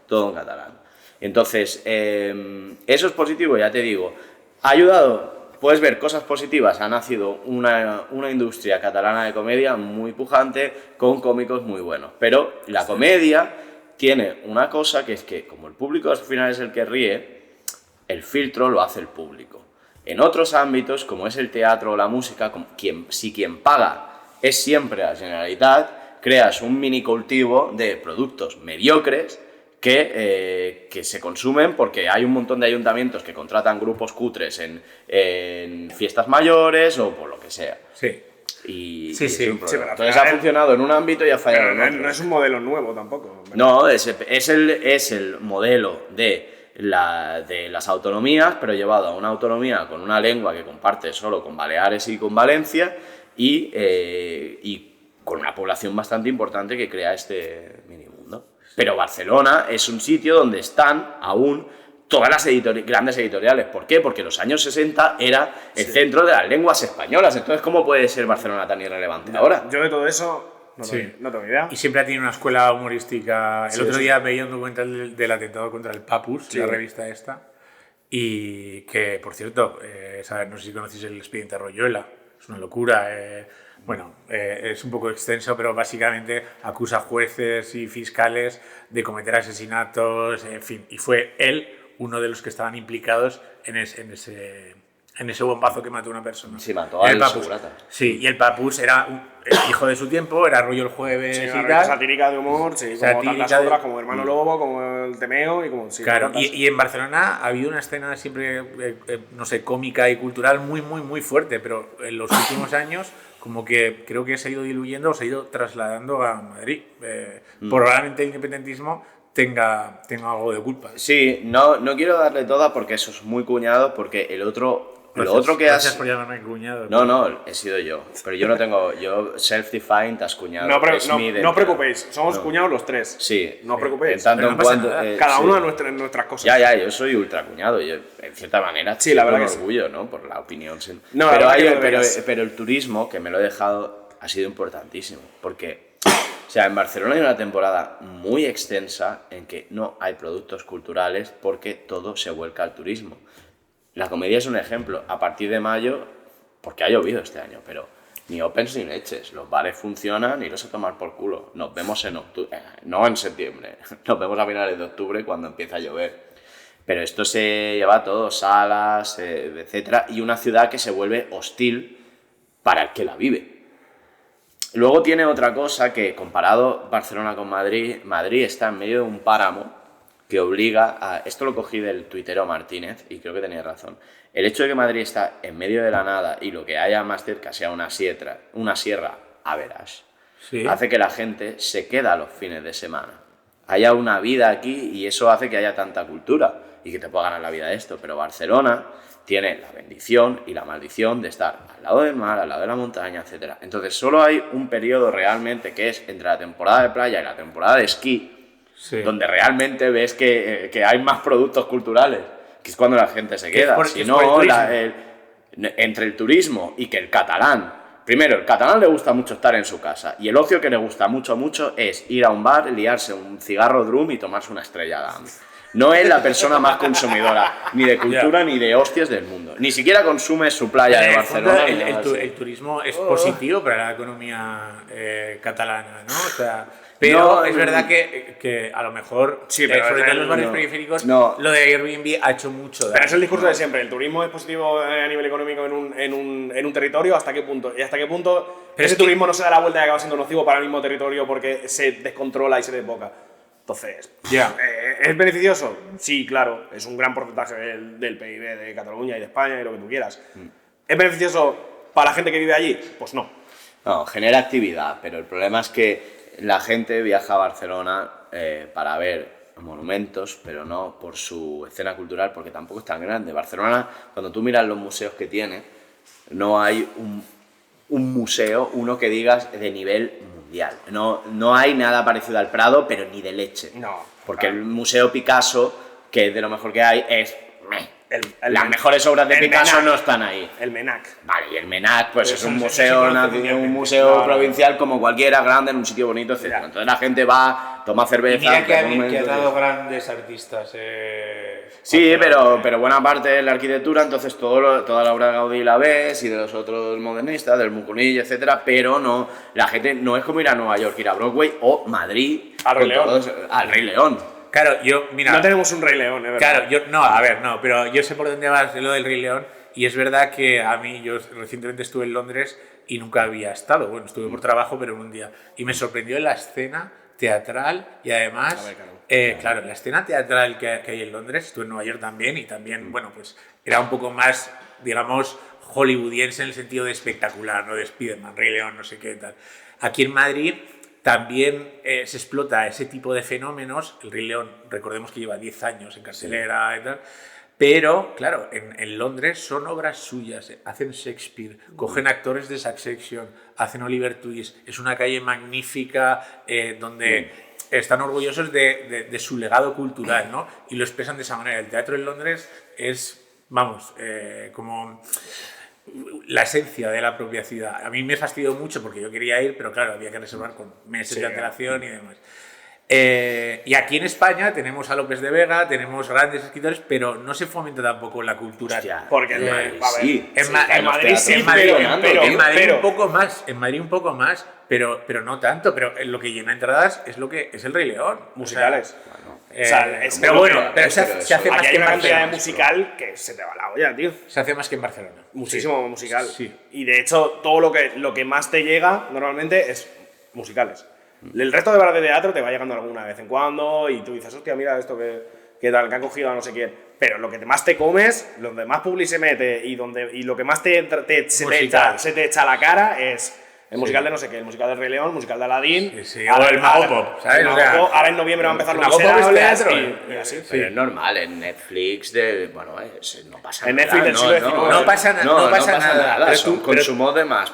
todo en catalán. Entonces, eso es positivo, ya te digo. Ha ayudado... Puedes ver cosas positivas. Ha nacido una industria catalana de comedia muy pujante, con cómicos muy buenos. Pero la comedia tiene una cosa, que es que como el público al final es el que ríe, el filtro lo hace el público. En otros ámbitos, como es el teatro o la música, si quien paga es siempre la Generalitat, creas un mini cultivo de productos mediocres que se consumen porque hay un montón de ayuntamientos que contratan grupos cutres en fiestas mayores o por lo que sea. Sí. Y sí. Entonces ha funcionado en un ámbito y ha fallado en otro. No es un modelo nuevo tampoco. No, es el modelo de las autonomías, pero llevado a una autonomía con una lengua que comparte solo con Baleares y con Valencia y con una población bastante importante que crea este minimundo. Pero Barcelona es un sitio donde están aún todas las grandes editoriales. ¿Por qué? Porque los años 60 era el centro de las lenguas españolas. Entonces, ¿cómo puede ser Barcelona tan irrelevante ahora? Yo de todo eso no tengo idea. Y siempre ha tenido una escuela humorística. El otro día veía un documental del atentado contra el Papus, la revista esta, y que, por cierto, no sé si conocéis el expediente Royuela, es una locura. Es un poco extenso, pero básicamente acusa a jueces y fiscales de cometer asesinatos, en fin, y fue él uno de los que estaban implicados en ese bombazo que mató a una persona. Sí, mató al segurata. Sí, y el Papus era hijo de su tiempo, era rollo el jueves y tal. Satírica de humor, como tantas otras, como Hermano Lobo, como El Temeo y como... Sí, claro, y en Barcelona ha habido una escena siempre, cómica y cultural muy, muy, muy fuerte, pero en los últimos años como que creo que se ha ido diluyendo o se ha ido trasladando a Madrid. Probablemente el independentismo tenga algo de culpa. Sí, no quiero darle toda porque eso es muy cuñado, porque Gracias por llamarme cuñado. No, he sido yo. Pero yo no tengo... Yo self-defined as cuñado. No No preocupéis, somos cuñados los tres. Sí. No os preocupéis. En tanto no en pasa cuanto... nada. Cada sí. uno de nuestras cosas. Ya, yo soy ultra cuñado. Yo, en cierta manera, Sí, la verdad con que sí. orgullo, ¿no? Por la opinión. No, pero, la verdad que lo deberías. pero el turismo, que me lo he dejado, ha sido importantísimo. Porque, o sea, en Barcelona hay una temporada muy extensa en que no hay productos culturales porque todo se vuelca al turismo. La comedia es un ejemplo. A partir de mayo, porque ha llovido este año, pero ni opens ni leches. Los bares funcionan y los a tomar por culo. Nos vemos en octubre, no en septiembre. Nos vemos a finales de octubre cuando empieza a llover. Pero esto se lleva a todo, salas, etcétera, y una ciudad que se vuelve hostil para el que la vive. Luego tiene otra cosa que, comparado Barcelona con Madrid, Madrid está en medio de un páramo que obliga a... Esto lo cogí del tuitero Martínez y creo que tenía razón. El hecho de que Madrid está en medio de la nada y lo que haya más cerca sea una sierra a verás, Sí. hace que la gente se queda los fines de semana. Haya una vida aquí y eso hace que haya tanta cultura y que te pueda ganar la vida esto. Pero Barcelona tiene la bendición y la maldición de estar al lado del mar, al lado de la montaña, etc. Entonces solo hay un periodo realmente que es entre la temporada de playa y la temporada de esquí, Sí. donde realmente ves que hay más productos culturales, que es cuando la gente se queda. Si no, entre el turismo y que el catalán... Primero, el catalán le gusta mucho estar en su casa y el ocio que le gusta mucho es ir a un bar, liarse un cigarro drum y tomarse una estrellada. No es la persona más consumidora ni de cultura ni de hostias del mundo. Ni siquiera consume su playa de Barcelona. El turismo es positivo para la economía catalana, ¿no? O sea, pero es verdad que a lo mejor, Sí, pero sobre todo en los barrios no, periféricos, no. lo de Airbnb ha hecho mucho daño. Pero es el discurso de siempre. El turismo es positivo a nivel económico en un territorio. ¿Hasta qué punto? ¿Y hasta qué punto Pero ese es que- turismo no se da la vuelta y acaba siendo nocivo para el mismo territorio porque se descontrola y se desboca? Entonces, Ya. ¿es beneficioso? Sí, claro. Es un gran porcentaje del PIB de Cataluña y de España y lo que tú quieras. ¿Es beneficioso para la gente que vive allí? Pues no. No, genera actividad, pero el problema es que la gente viaja a Barcelona para ver monumentos, pero no por su escena cultural, porque tampoco es tan grande. Barcelona, cuando tú miras los museos que tiene, no hay un museo, uno que digas de nivel mundial. No hay nada parecido al Prado, pero ni de leche. No. Porque el Museo Picasso, que es de lo mejor que hay, es... Las Men- mejores obras de el Picasso Menac. no están ahí. El MENAC. Vale, y el MENAC, pues es un Eso sí museo, conoce mundialmente. un museo No. provincial como cualquiera, grande, en un sitio bonito, etc. Ya. Entonces la gente va, toma cerveza... Y mira que ha monumentos, dado grandes artistas. Sí, pero buena parte de la arquitectura, entonces toda la obra de Gaudí la ves y de los otros modernistas, del Mucunillo, etcétera, pero no, la gente no es como ir a Nueva York, ir a Broadway o Madrid. Al Rey con León. al Rey León. Claro, yo, mira. No tenemos un Rey León, es verdad. Claro, pero yo sé por dónde vas de lo del Rey León y es verdad que a mí, yo recientemente estuve en Londres y nunca había estado, bueno, estuve por trabajo, pero en un día, y me sorprendió la escena teatral y además, A ver, claro, la escena teatral que hay en Londres, estuve en Nueva York también y también, bueno, pues era un poco más, digamos, hollywoodiense en el sentido de espectacular, ¿no? De Spiderman, Rey León, no sé qué tal. Aquí en Madrid también se explota ese tipo de fenómenos. El Rey León, recordemos que lleva 10 años en cartelera y tal. Pero, claro, en Londres son obras suyas. Hacen Shakespeare, cogen actores de Succession, hacen Oliver Twist. Es una calle magnífica donde están orgullosos de su legado cultural, ¿no? Y lo expresan de esa manera. El teatro en Londres es, vamos, como la esencia de la propia ciudad. A mí me fastidió mucho porque yo quería ir, pero claro, había que reservar con meses de antelación y demás. Y aquí en España tenemos a López de Vega, tenemos grandes escritores, pero no se fomenta tampoco la cultura. Hostia, Porque en Madrid a ver, sí. En Sí, en los Madrid teatros sí, están pero- llenando, pero- tío. En Madrid pero- un poco más, pero no tanto. Pero lo que llena entradas es lo que es el Rey León. musicales. O sea, O sea, es pero lo bueno, que- pero se pero hace eso- más Aquí hay que en una cantidad de Barcelona. musical que se te va la olla, tío. Se hace más que en Barcelona. Muchísimo musical. Sí. Y de hecho, todo lo que más te llega normalmente es musicales. El resto de bares de teatro te va llegando alguna vez en cuando y tú dices, hostia, mira esto que tal, que han cogido a no sé quién. Pero lo que más te comes, donde más publi se mete y lo que más se te Musical. echa a la cara es El musical de no sé qué, el musical del Rey León, el musical de Aladín. Sí, sí. O el Mago Pop, ¿sabes? O sea, ahora en noviembre va a empezar Los Mago Pop es Miserables. teatro, Y así. Pero es normal, en Netflix no pasa En nada. Netflix del siglo XIX. No pasa nada. Pero Son tú- consumo de más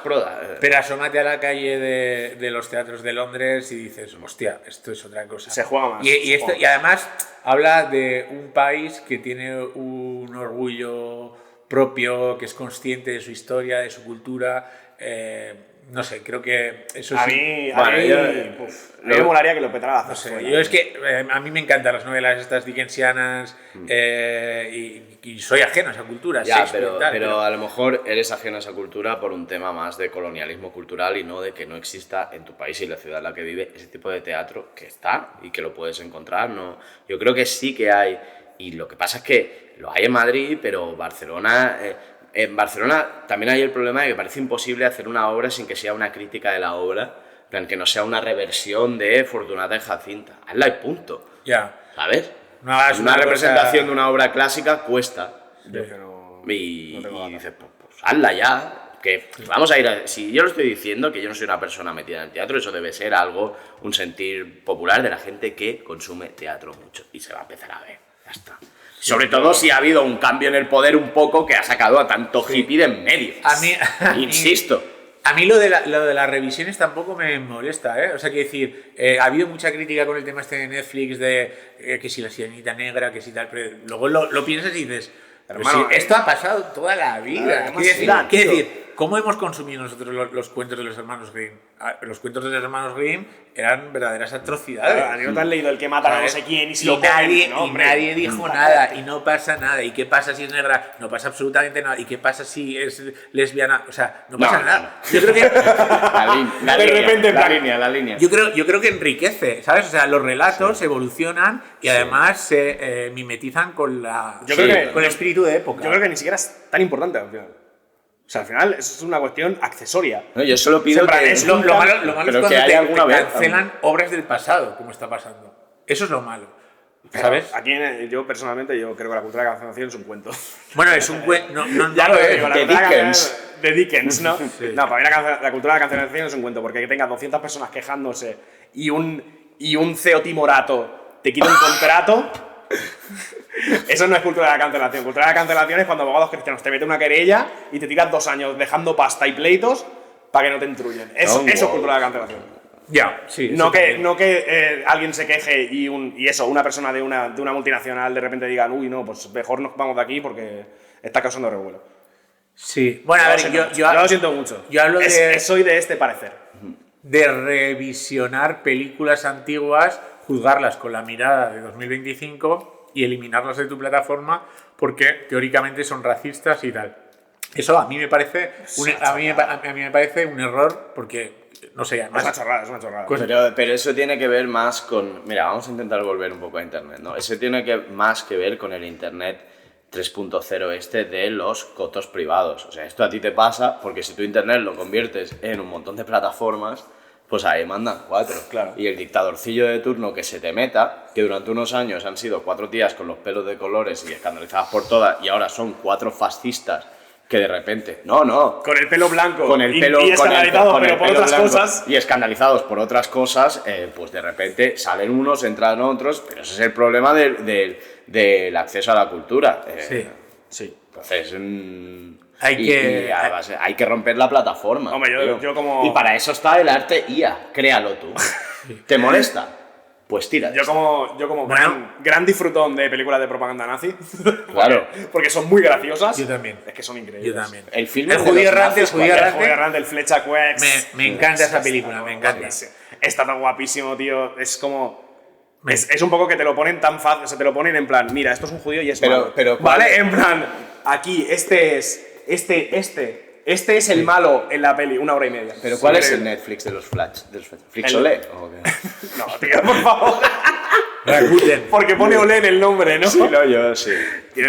Pero asómate a la calle de los teatros de Londres y dices, hostia, esto es otra cosa. Se juega más. Y además habla de un país que tiene un orgullo propio, que es consciente de su historia, de su cultura. No sé, creo que eso A sí. mí, Bueno, a mí me molaría que lo petara la No sé, zarzuela. yo es que a mí me encantan las novelas estas dickensianas y soy ajeno a esa cultura. Ya, Shakespeare y tal, pero a lo mejor eres ajeno a esa cultura por un tema más de colonialismo cultural y no de que no exista en tu país y la ciudad en la que vive ese tipo de teatro que está y que lo puedes encontrar. ¿No? Yo creo que sí que hay, y lo que pasa es que lo hay en Madrid, pero Barcelona... en Barcelona también hay el problema de que parece imposible hacer una obra sin que sea una crítica de la obra, en plan, que no sea una reversión de Fortunata y Jacinta. Hazla y punto. Ya. ¿Sabes? No hagas una una representación cosa- de una obra clásica cuesta. Yo es que no Y tengo ganas. dices, pues hazla ya. Que vamos a ir a... Si yo lo estoy diciendo, que yo no soy una persona metida en el teatro, eso debe ser algo, un sentir popular de la gente que consume teatro mucho. Y se va a empezar a ver. Ya está. Sobre todo si ha habido un cambio en el poder un poco que ha sacado a tanto hippie de en medio. A mí- Insisto. A mí lo de las revisiones tampoco me molesta, ¿eh? O sea, quiero decir, ha habido mucha crítica con el tema este de Netflix, de que si la sirenita negra, que si tal, pero luego lo piensas y dices, pero Hermano, si esto ha pasado toda la vida. Claro, Quiero decir, ¿cómo hemos consumido nosotros los cuentos de los hermanos Grimm? Los cuentos de los hermanos Grimm eran verdaderas atrocidades. Claro, ¿no te has leído el que matan a no sé quién y si lo nadie, ponen? No, hombre. nadie dijo nada y no pasa nada. ¿Y qué pasa si es negra? No pasa absolutamente nada. ¿Y qué pasa si es lesbiana? O sea, no pasa nada. Yo creo que La línea. yo creo que enriquece, ¿sabes? O sea, los relatos evolucionan y además se mimetizan con Yo creo que- con el espíritu de época. Yo creo que ni siquiera es tan importante al final. O sea, al final es una cuestión accesoria. No, yo solo pido Siempre que... es lo malo es pero cuando que haya te alguna vez... cancelan obras del pasado, como está pasando. Eso es lo malo, ¿sabes? Aquí yo personalmente yo creo que la cultura de la cancelación es un cuento. Bueno, es un cuento. No, Ya no lo es. digo, la de cultura Dickens. De Dickens, ¿no? No, para mí la cultura de la cancelación es un cuento, porque que tengas 200 personas quejándose y un CEO timorato te quita un contrato. Eso no es cultura de la cancelación. Cultura de la cancelación es cuando abogados cristianos te meten una querella y te tiras 2 años dejando pasta y pleitos para que no te intruyen. Eso es cultura de la cancelación. Ya, sí. No eso que alguien se queje y una persona de una multinacional de repente diga, uy, no, pues mejor nos vamos de aquí porque está causando revuelo. Sí. Bueno, a ver, Yo lo siento mucho. Yo hablo soy de este parecer. de revisionar películas antiguas, juzgarlas con la mirada de 2025 y eliminarlas de tu plataforma porque teóricamente son racistas y tal. Eso a mí me parece a mí me parece un error porque no sé, Es además una chorrada, es una chorrada. Pero eso tiene que ver más con... Mira, vamos a intentar volver un poco a Internet, ¿no? Eso tiene más que ver con el Internet 3.0 de los cotos privados. O sea, esto a ti te pasa porque si tu Internet lo conviertes en un montón de plataformas, pues ahí mandan 4. Claro. Y el dictadorcillo de turno que se te meta, que durante unos años han sido 4 tías con los pelos de colores y escandalizadas por todas, y ahora son 4 fascistas que de repente... No. Con el pelo blanco Con el pelo y escandalizados, con el pero por pelo otras blanco cosas. y escandalizados por otras cosas, pues de repente salen unos, entran otros, pero ese es el problema del acceso a la cultura. sí. Entonces, Hay hay que romper la plataforma. Hombre, tío. yo como- Y para eso está el arte IA, créalo tú. ¿Te molesta? Pues tira. Yo como Bueno. gran disfrutón de películas de propaganda nazi. Claro. Porque son muy graciosas. Yo también. Es que son increíbles. Yo también. El film El de judío los errante, nazis, el judío ¿cuál es? El errante. juego grande, el flecha Quex. Me encanta esa película, me encanta. Guapísimo. Está tan guapísimo, tío. Es como... Es un poco que te lo ponen tan fácil, o sea, te lo ponen en plan, mira, esto es un judío y es malo. pero ¿cuál? ¿vale? En plan, aquí, este es el malo en la peli, 1 hora y media. Pero ¿cuál es el Increíble. Netflix de los flats? ¿Flixolé? ¿O qué? No, tío, por favor. Rakuten. Porque pone Olé en el nombre, ¿no? Sí, no, yo sí.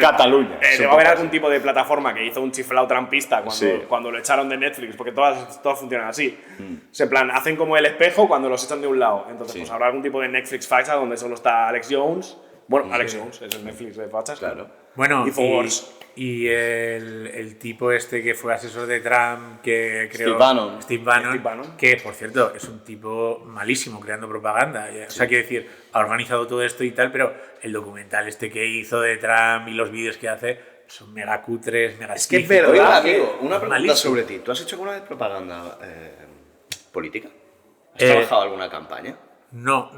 Cataluña. Debe haber algún tipo de plataforma que hizo un chiflado trampista Sí. cuando lo echaron de Netflix, porque todas funcionan así. O sea, en plan, hacen como el espejo cuando los echan de un lado. Entonces, Sí. pues habrá algún tipo de Netflix facha donde solo está Alex Jones Bueno, Alex Jones, es el Netflix de fachas. Claro. Bueno, Infowars. y el tipo este que fue asesor de Trump, que creó... Steve Bannon. que por cierto es un tipo malísimo creando propaganda. O sea, quiero decir, ha organizado todo esto y tal, pero el documental este que hizo de Trump y los vídeos que hace son mega cutres, mega Es que es explícitos. verdad. Oiga, amigo, una pregunta Malísimo. sobre ti. ¿Tú has hecho alguna vez propaganda política? ¿Has Eh, trabajado alguna campaña? No,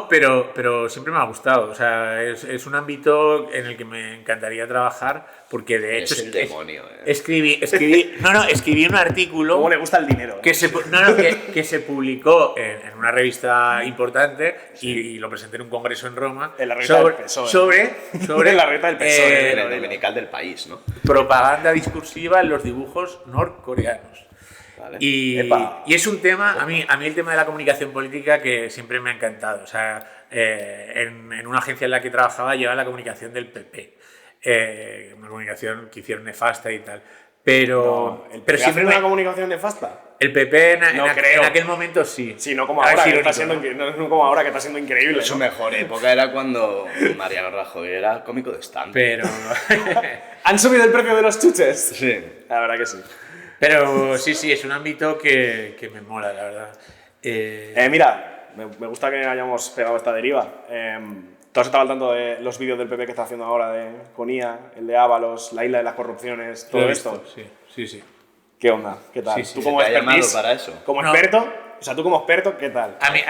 pero siempre me ha gustado. O sea, es un ámbito en el que me encantaría trabajar porque de hecho Es el demonio, escribí un artículo ¿Cómo le gusta el dinero? que se publicó en una revista importante y lo presenté en un congreso en Roma En la revista del PSOE. sobre En la revista del PSOE. En el dominical del país, ¿no? propaganda discursiva en los dibujos norcoreanos. Vale. Y es un tema, a mí el tema de la comunicación política que siempre me ha encantado. O sea, en una agencia en la que trabajaba llevaba la comunicación del PP. Una comunicación que hicieron nefasta y tal. Pero siempre una comunicación nefasta. el PP No creo. en aquel momento sí. Sí, no como Ahora ahora, es que está irónico, siendo, ¿no? no como ahora que está siendo increíble. Su ¿no? mejor época era cuando Mariano Rajoy era cómico de stand. Pero, ¿Han subido el precio de los chuches? Sí. La verdad que sí. pero sí, es un ámbito que me mola, la verdad. Mira, me gusta que hayamos pegado esta deriva. ¿Tú has estado al tanto de los vídeos del PP que está haciendo ahora con IA, el de Ábalos, la isla de las corrupciones, Lo todo he esto? visto, Sí. ¿Qué onda? ¿Qué tal? Sí, sí, ¿Tú ¿se como te ha llamado expertise, para eso? como No. experto? O sea, tú como experto, ¿qué tal? A mí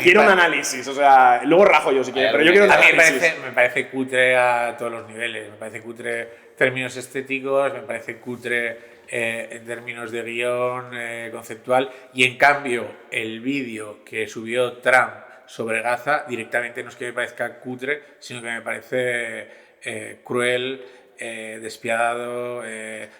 Quiero un pa- análisis, o sea, luego rajo yo si quieres, pero yo quiero un A mí análisis. me parece cutre a todos los niveles. Me parece cutre en términos estéticos, me parece cutre en términos de guión conceptual. Y en cambio, el vídeo que subió Trump sobre Gaza directamente no es que me parezca cutre, sino que me parece cruel, despiadado,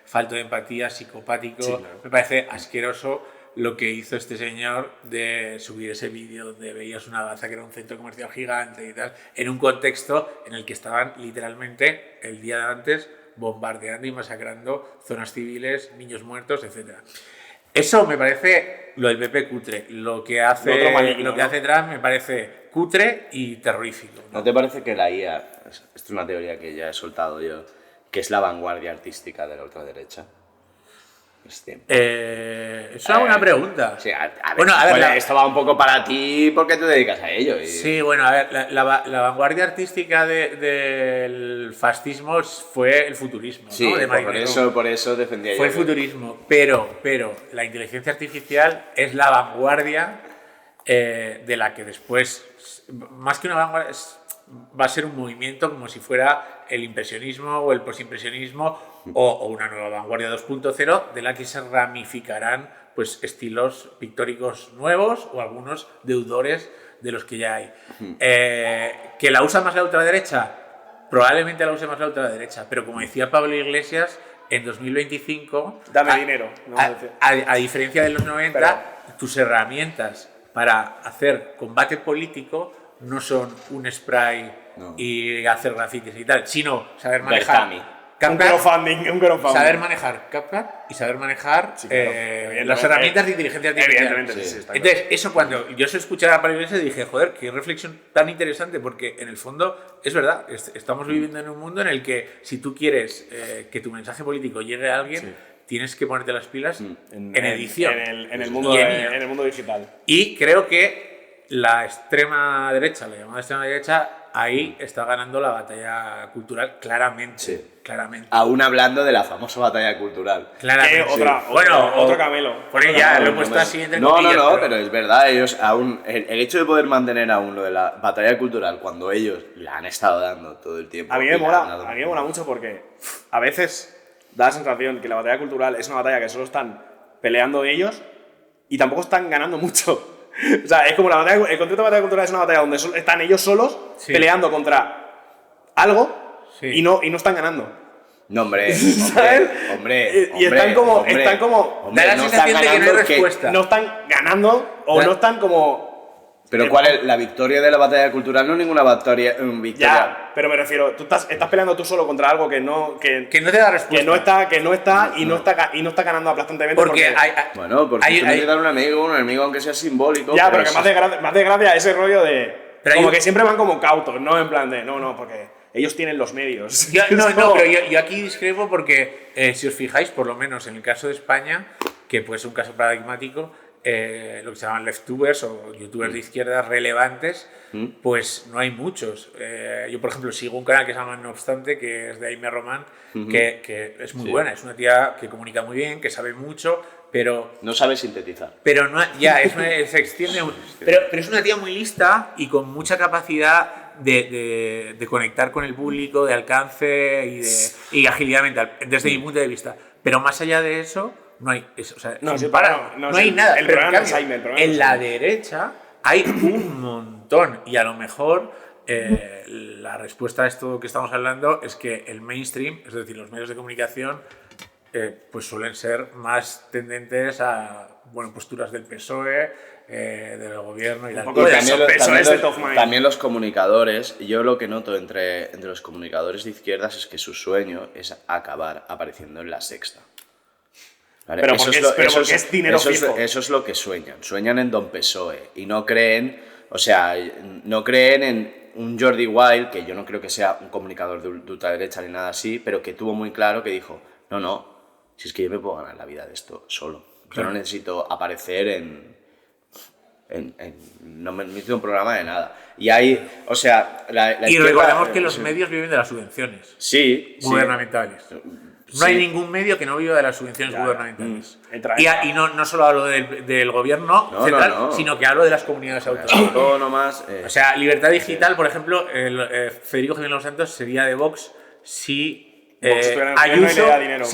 falto de empatía, psicopático. Sí, claro. Me parece asqueroso lo que hizo este señor de subir ese vídeo donde veías una Gaza que era un centro comercial gigante y tal, en un contexto en el que estaban literalmente el día de antes bombardeando y masacrando zonas civiles, niños muertos, etc. Eso me parece lo del PP cutre. Lo que hace Trump me parece cutre y terrorífico. ¿No te parece que la IA, esto es una teoría que ya he soltado yo, que es la vanguardia artística de la ultraderecha? Es tiempo. Es una buena pregunta. Sí, a ver, Bueno, a ver, bueno, esto va un poco para ti porque te dedicas a ello. Sí, bueno, a ver, la vanguardia artística del fascismo fue el futurismo, Sí, ¿no? De por eso defendía yo. Fue el futurismo, pero la inteligencia artificial es la vanguardia de la que después, más que una vanguardia, va a ser un movimiento como si fuera el impresionismo o el postimpresionismo o una nueva vanguardia 2.0 de la que se ramificarán pues, estilos pictóricos nuevos o algunos deudores de los que ya hay. ¿Que la usa más la ultraderecha? Probablemente la use más la ultraderecha, pero como decía Pablo Iglesias, en 2025... Dame dinero. ¿no? A diferencia de los 90, tus herramientas para hacer combate político no son un spray y hacer grafitis y tal, sino saber manejar un crowdfunding. saber manejar CapCut y saber manejar las herramientas de inteligencia artificial. Evidentemente, sí, está Entonces, eso cuando yo se escuchaba a Pablo Iglesias dije, joder, qué reflexión tan interesante, porque en el fondo es verdad, estamos viviendo en un mundo en el que si tú quieres que tu mensaje político llegue a alguien, tienes que ponerte las pilas en edición. En el mundo digital. Y creo que la extrema derecha, la llamada extrema derecha, ahí está ganando la batalla cultural claramente. Sí. Claramente. Aún hablando de la famosa batalla cultural. Claramente. Otro camelo. Por ella lo he puesto así entre No, comillas, pero es verdad, ellos aún, el hecho de poder mantener aún lo de la batalla cultural cuando ellos la han estado dando todo el tiempo. A mí me mola mucho porque a veces da la sensación que la batalla cultural es una batalla que solo están peleando ellos y tampoco están ganando mucho. O sea, es como el concepto de batalla cultural es una batalla donde están ellos solos peleando contra algo y no están ganando. No, hombre. Y están como da la sensación de que no hay respuesta. no están ganando o no están como... Pero ¿cuál es la victoria de la batalla cultural? No es ninguna victoria. Ya, pero me refiero, tú estás peleando tú solo contra algo que no te da respuesta. que no está ganando aplastantemente porque Bueno, porque tú necesitas un enemigo aunque sea simbólico. Ya, pero que más de gracia ese rollo de como que siempre van como cautos, ¿no? En plan de, no, porque ellos tienen los medios. Pero yo aquí discrepo porque, si os fijáis, por lo menos en el caso de España, que puede ser un caso paradigmático, lo que se llaman leftubers o youtubers de izquierda relevantes, pues no hay muchos. Yo, por ejemplo, sigo un canal que se llama No Obstante, que es de Aime Román, que es muy buena. Es una tía que comunica muy bien, que sabe mucho, pero... No sabe sintetizar. Pero no, se extiende... Pero es una tía muy lista y con mucha capacidad de conectar con el público, de alcance y agilidad mental, desde mi punto de vista. Pero más allá de eso... No hay, no hay nada. El problema no es Jaime, en la derecha hay un montón y a lo mejor la respuesta a esto que estamos hablando es que el mainstream, es decir, los medios de comunicación, pues suelen ser más tendentes a posturas del PSOE, del gobierno y también los comunicadores. Yo lo que noto entre los comunicadores de izquierdas es que su sueño es acabar apareciendo en La Sexta. Vale, pero porque es dinero fijo. Eso es lo que sueñan en Don PSOE y no creen en un Jordi Wild, que yo no creo que sea un comunicador de ultraderecha ni nada así, pero que tuvo muy claro que dijo, no, si es que yo me puedo ganar la vida de esto solo, yo no necesito aparecer no me necesito un programa de nada. Y hay, y recordemos que los medios viven de las subvenciones gubernamentales. No hay ningún medio que no viva de las subvenciones gubernamentales. Y no solo hablo del gobierno central, sino que hablo de las comunidades autónomas. O sea, Libertad Digital, por ejemplo, Federico Jiménez Los Santos sería de Vox si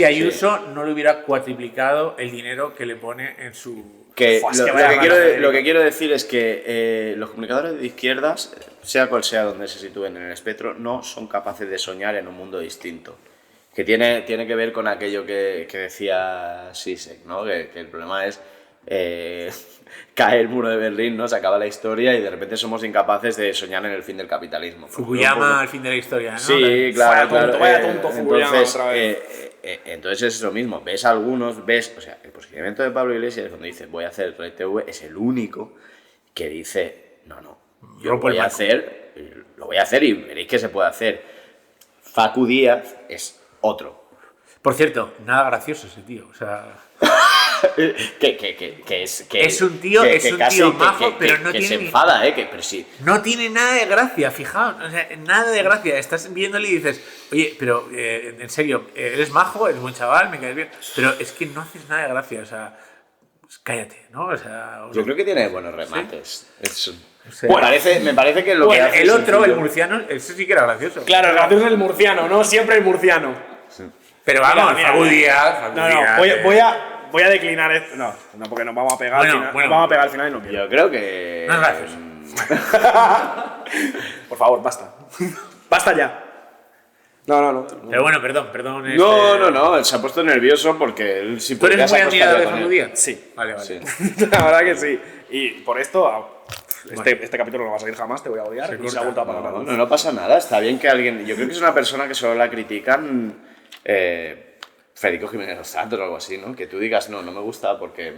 Ayuso no le hubiera cuatriplicado el dinero que le pone en su... Lo que quiero decir es que los comunicadores de izquierdas, sea cual sea donde se sitúen en el espectro, no son capaces de soñar en un mundo distinto. Que tiene que ver con aquello que decía Zizek, ¿no? Que el problema es cae el muro de Berlín, ¿no? Se acaba la historia y de repente somos incapaces de soñar en el fin del capitalismo. Fukuyama al fin de la historia, ¿no? Sí, claro. Vaya tonto Fukuyama otra vez. Entonces es lo mismo. Ves algunos, el posicionamiento de Pablo Iglesias cuando dice voy a hacer Red TV es el único que dice no, yo lo voy a hacer y veréis que se puede hacer. Facu Díaz es otro. Por cierto, nada gracioso ese tío, o sea... es un tío majo, pero no tiene... se enfada, pero sí. No tiene nada de gracia, fijaos, o sea, nada de gracia. Estás viéndole y dices, oye, pero en serio, eres majo, eres buen chaval, me caes bien, pero es que no haces nada de gracia, o sea, pues cállate, ¿no? O sea... Yo creo que tiene buenos remates. ¿Sí? Me parece que lo que hace el otro, el murciano, ese sí que era gracioso. Claro, el gracioso es el murciano, ¿no? Siempre el murciano. Sí. Pero vamos, Facu Díaz. Voy a declinar esto. No, porque nos vamos a pegar al final. Nos vamos a pegar al final y no quiero. Yo creo que... No es gracioso. Por favor, basta. Basta ya. No. Pero bueno, perdón. No, se ha puesto nervioso porque él sí puede. ¿Tú eres muy admirador de Facu Díaz? Sí. Vale. Sí. La verdad que sí. Y por esto... Este capítulo no va a salir jamás, te voy a odiar. No pasa nada, está bien que alguien... Yo creo que es una persona que solo la critican Federico Jiménez Los Santos o algo así, ¿no? Que tú digas, no me gusta porque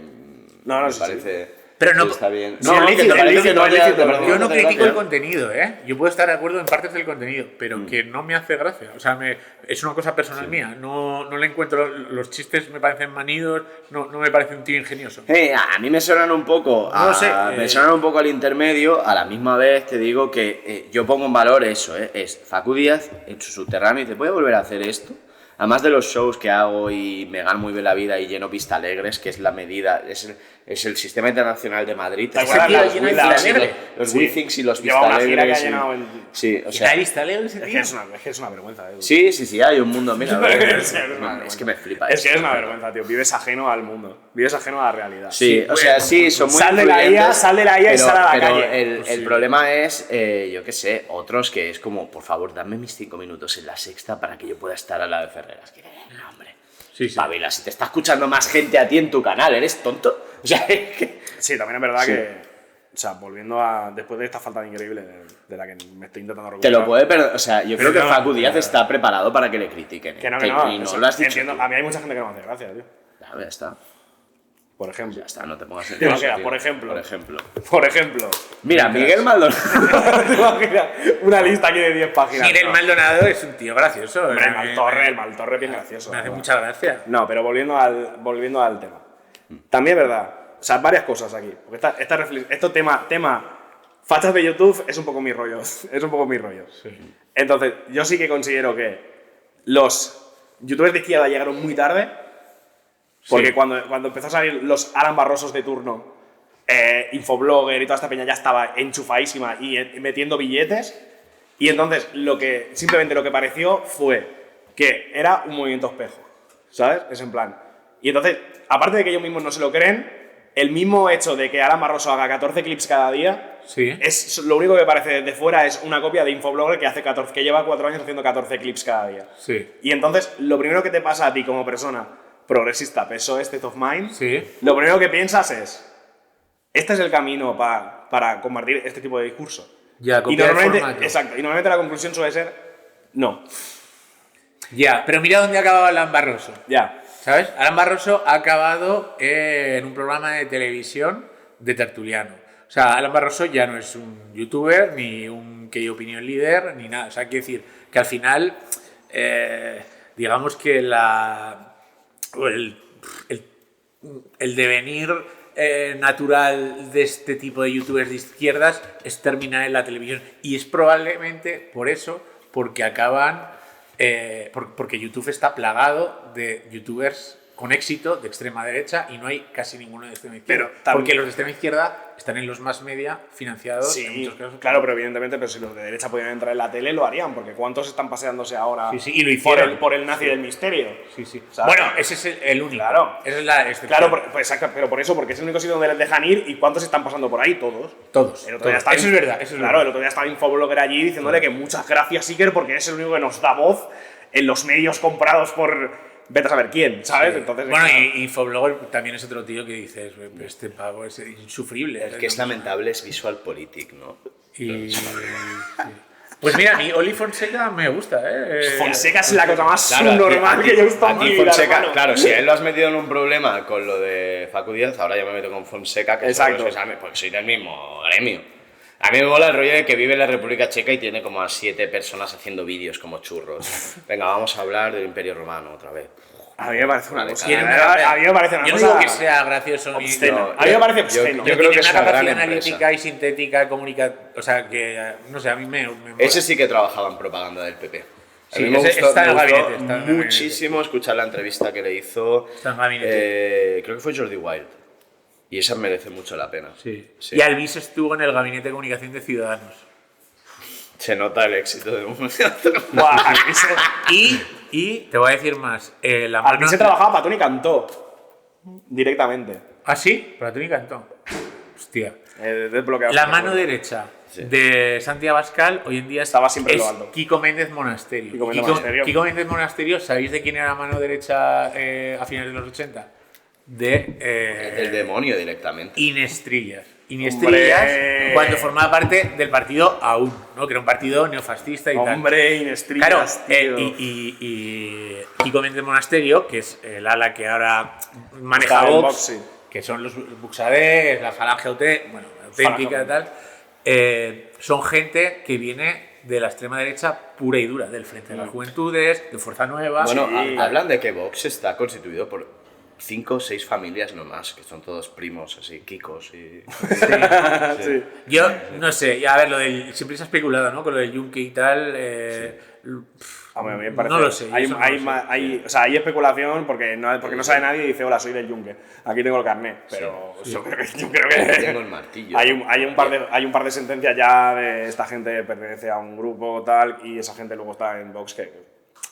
me parece... Pero no, está bien. Yo no critico el contenido, ¿eh? Yo puedo estar de acuerdo en partes del contenido, pero que no me hace gracia. O sea, es una cosa personal mía. No le encuentro... Los chistes me parecen manidos, no me parece un tío ingenioso. A mí me suenan un poco... me suenan un poco al intermedio. A la misma vez te digo que yo pongo en valor eso, es Facu Díaz en su subterráneo y dice, ¿voy a volver a hacer esto? Además de los shows que hago y me gano muy bien la vida y lleno Vista Alegres, que es la medida, es el Sistema Internacional de Madrid. Los WeThings y los Vista Alegres. Sí, o sea, ¿Hay Vista Alegres ese tío? Es que es una vergüenza. Sí, hay un mundo. Mira, es que me flipa. Es que es una vergüenza, tío. Vives ajeno al mundo. Vives ajeno a la realidad. Sí, o sea, sí, son muy sal de la IA y sal a la calle. El problema es, yo qué sé, otros que es como, por favor, dame mis 5 minutos en La Sexta para que yo pueda estar al lado de Ferreras. Hombre. Sí. Pavila, si te está escuchando más gente a ti en tu canal, ¿eres tonto? O sea, Sí, también es verdad que... O sea, volviendo a... Después de esta falta increíble de la que me estoy intentando recuperar... Te lo puede perder... O sea, yo creo que Facu Díaz está preparado para que le critiquen. Que no. Y no lo has dicho. Entiendo. A mí hay mucha gente que no me hace gracia, tío. Ya está. Por ejemplo. Ya está, no te pongas ¿Te imaginas? tío. Por ejemplo. Por ejemplo. Mira, Miguel Maldonado. ¿Te imaginas? Una lista aquí de 10 páginas. Miguel Maldonado es un tío gracioso. Hombre, el Maltorre es bien gracioso. Me hace mucha gracia. No, pero volviendo al tema. También es verdad. O sea, varias cosas aquí. Porque esto tema fachas de YouTube es un poco mi rollo. Es un poco mi rollo. Sí. Entonces, yo sí que considero que los youtubers de izquierda llegaron muy tarde. Porque cuando empezó a salir los Alan Barrosos de turno, Infoblogger y toda esta peña ya estaba enchufadísima y metiendo billetes. Y entonces simplemente lo que pareció fue que era un movimiento espejo, ¿sabes? Es en plan. Y entonces, aparte de que ellos mismos no se lo creen, el mismo hecho de que Alan Barroso haga 14 clips cada día, es lo único que parece desde fuera es una copia de Infoblogger que lleva 4 años haciendo 14 clips cada día. Sí. Y entonces, lo primero que te pasa a ti como persona progresista, PSOE, State of Mind, Sí. lo primero que piensas es, este es el camino para combatir este tipo de discurso. Ya, Y copiar el normalmente, formato. exacto, y normalmente la conclusión suele ser, no. Ya, pero mira dónde ha acabado Alan Barroso. Ya. ¿Sabes? Alan Barroso ha acabado en un programa de televisión de tertuliano. O sea, Alan Barroso ya no es un youtuber, ni un que opinion líder, ni nada. O sea, quiero decir que al final, digamos que el devenir natural de este tipo de youtubers de izquierdas es terminar en la televisión. Y es probablemente por eso, porque acaban... porque YouTube está plagado de youtubers con éxito de extrema derecha y no hay casi ninguno de extrema izquierda. Porque los de extrema izquierda están en los más media financiados en muchos casos. Claro, pero evidentemente, pero si los de derecha podían entrar en la tele, lo harían, porque ¿cuántos están paseándose ahora y lo hicieron. por el nazi del misterio? ¿Sabes? Bueno, ese es el único. Claro. Esa es la excepción. Claro, exacto, pero por eso, porque es el único sitio donde les dejan ir y ¿cuántos están pasando por ahí? Todos. Todos. El otro día estaba Eso es verdad. Claro, el otro día estaba Infoblogger allí diciéndole que muchas gracias, Iker, porque eres el único que nos da voz en los medios comprados por... Vete a saber quién, ¿sabes? Sí. Entonces, bueno, y Infoblogger también es otro tío que dices, este pavo es insufrible. El que es lamentable es VisualPolitik, ¿no? Y... sí. Pues mira, a mí Oli Fonseca me gusta, Fonseca es la cosa más Claro, subnormal que yo he visto en mi vida, Fonseca, hermano. claro, si a él lo has metido en un problema con lo de Facu Díaz, ahora yo me meto con Fonseca, que Exacto. son los que saben, porque soy del mismo gremio. A mí me mola el rollo de que vive en la República Checa y tiene como a 7 personas haciendo vídeos como churros. Venga, vamos a hablar del Imperio Romano otra vez. A mí me parece una cosa. Tiene A mí me parece una yo no cosa digo que sea gracioso ni... obscena. no, A mí me parece obsceno. yo creo que es una una gran capacidad empresa. analítica y sintética, comunicativa... O sea, que, no sé, a mí me mola. Ese sí que trabajaba en propaganda del PP. A Sí, mí me ese gustó, está en el me gustó gabinete, está en el muchísimo escuchar la entrevista que le hizo. Está en el gabinete. Creo que fue Jordi Wild. Y esa merece mucho la pena. Sí. Sí. Y Alvis estuvo en el gabinete de comunicación de Ciudadanos. Se nota el éxito de un Buah, Y te voy a decir más. La Al que mano... se trabajaba Patón y cantó directamente. ¿Ah, sí? Para tú ni cantó. Hostia. Desbloqueado. La mano derecha de Santi Abascal hoy en día Estaba siempre en es lo alto. Kiko Méndez Monasterio. Kiko Méndez Monasterio. Kiko Méndez Monasterio, ¿sabéis de quién era la mano derecha a finales de los 80? El demonio directamente. Inestrillas. Inestrillas, cuando formaba parte del partido AUN, ¿no? Que era un partido neofascista y tal. Hombre, Inestrillas, Claro, tío. y Kiko Méndez Monasterio, que es el ala que ahora maneja Está en Vox, Vox, sí. que son los Buxadés, la Falange bueno, auténtica y tal, son gente que viene de la extrema derecha pura y dura, del Frente de las Juventudes, de Fuerza Nueva. Bueno, Sí. hablan de que Vox está constituido por 5 o 6 familias nomás, que son todos primos, así, Kikos y... Sí. Yo no sé, a ver, siempre se ha especulado, ¿no? Con lo del Yunque y tal. A mí me parece, no lo sé. Hay, eso no hay, lo sé. o sea, hay especulación porque no sabe nadie y dice, hola, soy del Yunque. Aquí tengo el carnet. Pero yo creo que Tengo el martillo. hay un par de sentencias ya de esta gente que pertenece a un grupo tal y esa gente luego está en Vox que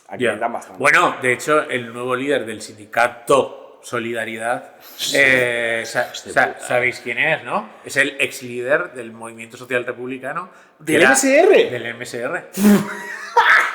aquí Ya. dan bastante. Bueno, de hecho, el nuevo líder del sindicato Solidaridad, sabéis quién es, ¿no? Es el ex líder del Movimiento Social Republicano. ¿Del MSR? Del MSR.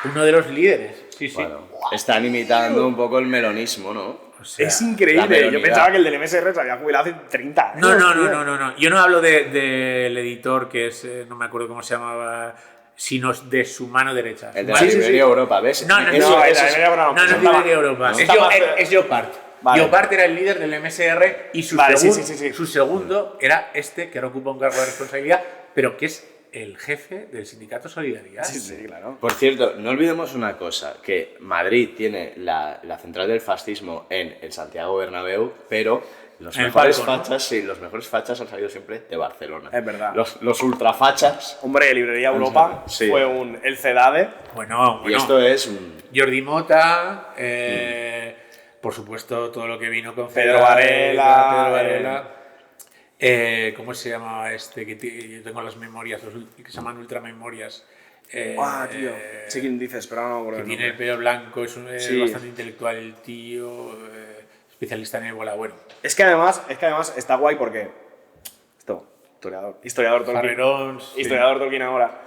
Uno de los líderes. Sí, sí. Bueno, están imitando un poco el melonismo, ¿no? O sea, Es la increíble. melonidad. Yo pensaba que el del MSR se había jubilado hace 30 años. No. Yo no hablo del editor que es, no me acuerdo cómo se llamaba, sino de su mano derecha. El de ¿Vale? la librería Europa, ¿ves? No, No, es no es Librería Europa. está más- Es Jeopard. Vale. Llopart era el líder del MSR y Vale, sí. su segundo era este, que ahora ocupa un cargo de responsabilidad, pero que es el jefe del sindicato Solidaridad. Sí, claro. Por cierto, no olvidemos una cosa, que Madrid tiene la central del fascismo en el Santiago Bernabéu, pero los En el mejores palco, ¿no? fachas, sí, los mejores fachas han salido siempre de Barcelona. Es verdad. Los ultrafachas. Hombre, Librería Europa Sí. fue el CEDADE. Bueno, Y esto es un... Jordi Mota, por supuesto todo lo que vino con Pedro Varela, Pedro Varela. ¿Cómo se llamaba este? Yo tengo las memorias, que se llaman ultramemorias. Tío. Sé quién dices, pero no me acuerdo Que el tiene nombre. el pelo blanco, es Sí. bastante intelectual el tío, especialista en ébola, bueno. Es que además está guay porque... Historiador Tolkien. Farrerón, sí. Historiador Tolkien ahora.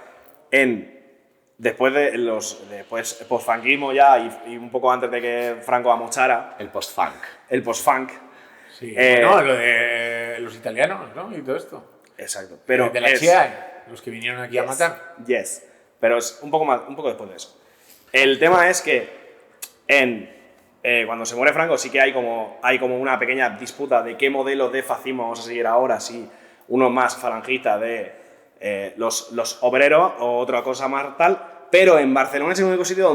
Después de después post-funkismo ya y un poco antes de que Franco amochara, el post-funk. el post-funk. Sí, bueno, lo de los italianos, ¿no? Y todo esto. Exacto. Pero de la CIA, los que vinieron aquí a matar. Yes. Pero es un poco después de eso. El tema es que cuando se muere Franco sí que hay como una pequeña disputa de qué modelo de fascismo vamos a seguir ahora, si uno más falangista de los obreros o otra cosa más tal, pero en Barcelona es el único sitio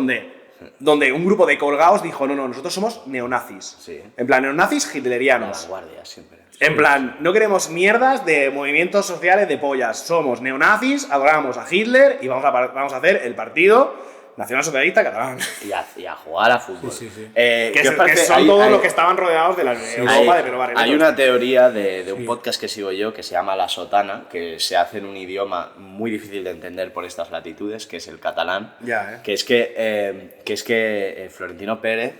donde un grupo de colgados dijo no, nosotros somos neonazis. Sí. En plan, neonazis hitlerianos. La vanguardia siempre. En plan, no queremos mierdas de movimientos sociales de pollas. Somos neonazis, adoramos a Hitler y vamos a hacer el partido nacionalsocialista catalán. Y a jugar a fútbol. Sí. Que son todos los que estaban rodeados de la Europa de Pedro Varela. Hay una teoría de un podcast que sigo yo que se llama La Sotana, que se hace en un idioma muy difícil de entender por estas latitudes, que es el catalán. Ya, que es que Florentino Pérez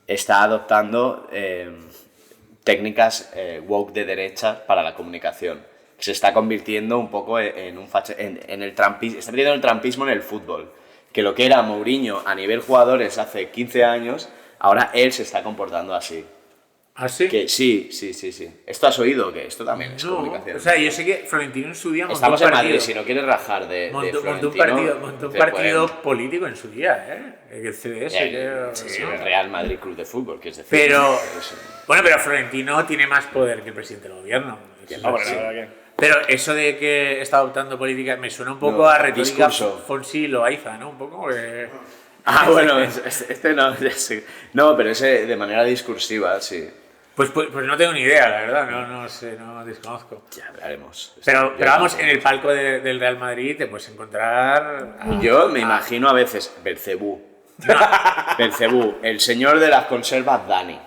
está adoptando técnicas woke de derecha para la comunicación. Se está convirtiendo un poco en el trampismo, está metiendo el trampismo en el fútbol. Que lo que era Mourinho a nivel jugadores hace 15 años, ahora él se está comportando así. ¿Ah, sí? Que sí. ¿Esto has oído? Que esto también es No, comunicación. o sea, yo sé que Florentino en su día montó Estamos un en partido. Madrid, si no quieres rajar de Montó Florentino... un te partido pueden- político en su día, ¿eh? El CDS. Sí, el Real Madrid Club de Fútbol, que es decir... Pero, es- bueno, pero Florentino tiene más poder que el presidente del gobierno. Eso es Hombre, así. la verdad que... Pero eso de que está adoptando política me suena un poco No, a retórica discurso. Fonsi Loaiza, ¿no? Un poco. Ah, bueno, este no, ya sé. No, pero ese de manera discursiva, sí. Pues no tengo ni idea, la verdad, no sé, no desconozco. Ya veremos. Pero Yo vamos, tampoco. en el palco del Real Madrid te puedes encontrar... Yo me imagino a veces Belcebú. Belcebú, el señor de las conservas Dani.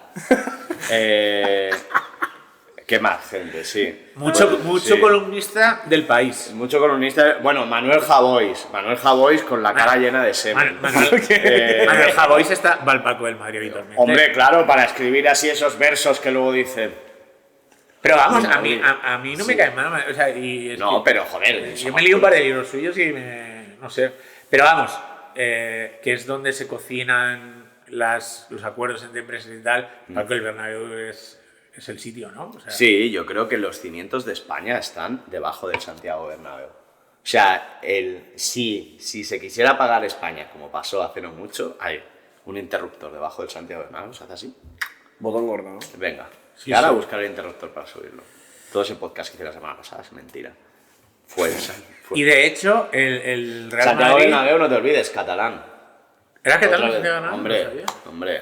¿Qué más, gente? Sí. Mucho Sí. columnista del país. Mucho columnista. Bueno, Manuel Javois. Manuel Javois con la cara llena de semen. Manuel Javois va al palco del Madrid habitualmente. Hombre, claro, para escribir así esos versos que luego dice. Pero vamos, No, a mí no me cae mal. O sea, y es No, que- pero joder. yo me leí un par de libros suyos y no sé. Pero vamos, que es donde se cocinan los acuerdos entre empresas y tal. Claro que el Bernabéu es el sitio, ¿no? O sea, Sí, yo creo que los cimientos de España están debajo del Santiago Bernabéu. O sea, si se quisiera pagar España, como pasó hace no mucho, hay un interruptor debajo del Santiago Bernabéu, se hace así. Botón gordo, ¿no? Venga, Sí, y ahora sí. buscar el interruptor para subirlo. Todo ese podcast que hice la semana pasada es mentira. Fue. Y de hecho, el Real Santiago Madrid... Bernabéu, no te olvides, catalán. ¿Era que Otra tal? vez. No Hombre, sabía. hombre.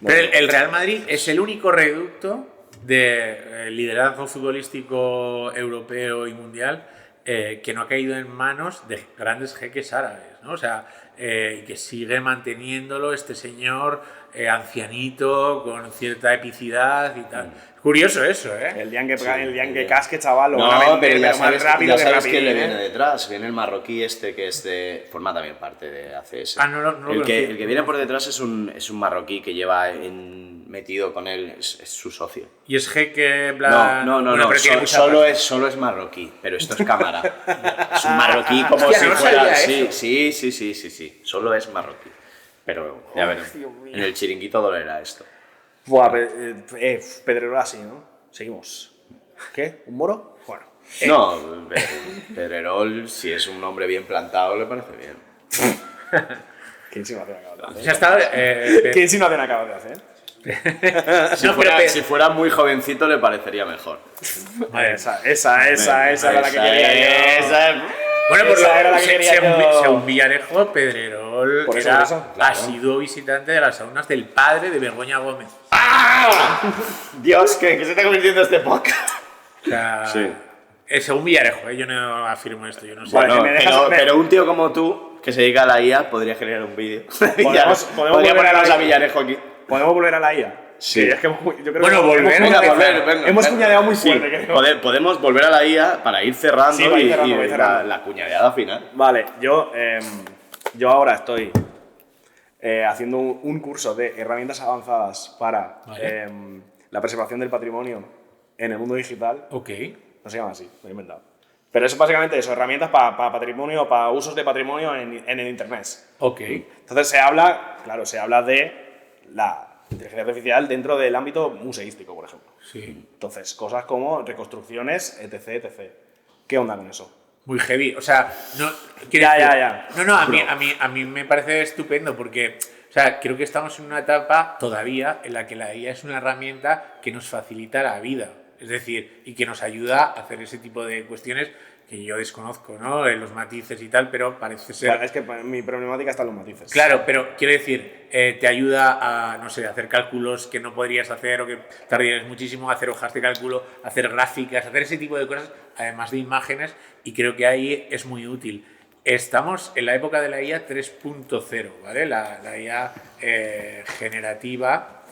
Pero el Real Madrid es el único reducto de liderazgo futbolístico europeo y mundial que no ha caído en manos de grandes jeques árabes, ¿no? O sea, y que sigue manteniéndolo este señor ancianito, con cierta epicidad y tal. Curioso eso, ¿eh? El día en que casque, chaval, lo No, van a vender, pero ya más sabes, rápido que quién le Rapidín, viene ¿eh? detrás. Viene el marroquí este que es forma también parte de ACS. Ah, no lo el que conocía. viene por detrás es un marroquí que lleva metido con él, es su socio. Y es jeque, en plan... No, bueno, pero tiene mucha pasta. solo es marroquí, pero esto es cámara. Es un marroquí como Hostia, si no fuera... sabía Sí, solo es marroquí. Pero ya veremos. En el chiringuito dolerá esto. Buah, Pedrerol así, ¿no? Seguimos. ¿Qué? ¿Un moro? Bueno. No, Pedrerol, si es un hombre bien plantado, le parece bien. ¿Qué insinuación acabas de hacer? O sea, está, ¿Qué insinuación acabas de hacer? Si fuera muy jovencito le parecería mejor. Vale, esa era la que quería yo. Bueno, por Esa era la que quería yo. según Villarejo, Pedrerol Por eso, era claro. asiduo visitante de las saunas del padre de Begoña Gómez. ¡Ah! Dios, ¿qué se está convirtiendo este podcast? O sea, Sí. Según Villarejo, yo no afirmo esto, yo no sé. Vale, Bueno, me dejas- pero un tío como tú, que se dedica a la IA, podría generar un vídeo. Podemos Podría volver a ponernos la a Villarejo aquí. ¿Podemos volver a la IA? Sí. Es que yo creo Bueno, que volver, hemos, venga, hemos venga. cuñadeado muy Sí, fuerte. creo. podemos volver a la IA para ir cerrando Sí, para ir y cerrando, para ir cerrando. la cuñadeada final. Vale, yo ahora estoy haciendo un curso de herramientas avanzadas para Vale. la preservación del patrimonio en el mundo digital. Ok. No se llama así, lo he inventado. Pero es básicamente eso, herramientas para patrimonio, para usos de patrimonio en el Internet. Ok. Entonces se habla de la inteligencia artificial dentro del ámbito museístico, por ejemplo. Sí. Entonces, cosas como reconstrucciones, etc, etc. ¿Qué onda con eso? Muy heavy. O sea, no. quiero Ya. No, no, a mí me parece estupendo porque, o sea, creo que estamos en una etapa todavía en la que la IA es una herramienta que nos facilita la vida. Es decir, y que nos ayuda a hacer ese tipo de cuestiones que yo desconozco, ¿no? Los matices y tal, pero parece ser... Claro, es que mi problemática está en los matices. Claro, pero quiero decir, te ayuda a, no sé, hacer cálculos que no podrías hacer o que tardarías muchísimo, hacer hojas de cálculo, hacer gráficas, hacer ese tipo de cosas, además de imágenes, y creo que ahí es muy útil. Estamos en la época de la IA 3.0, ¿vale? La IA generativa,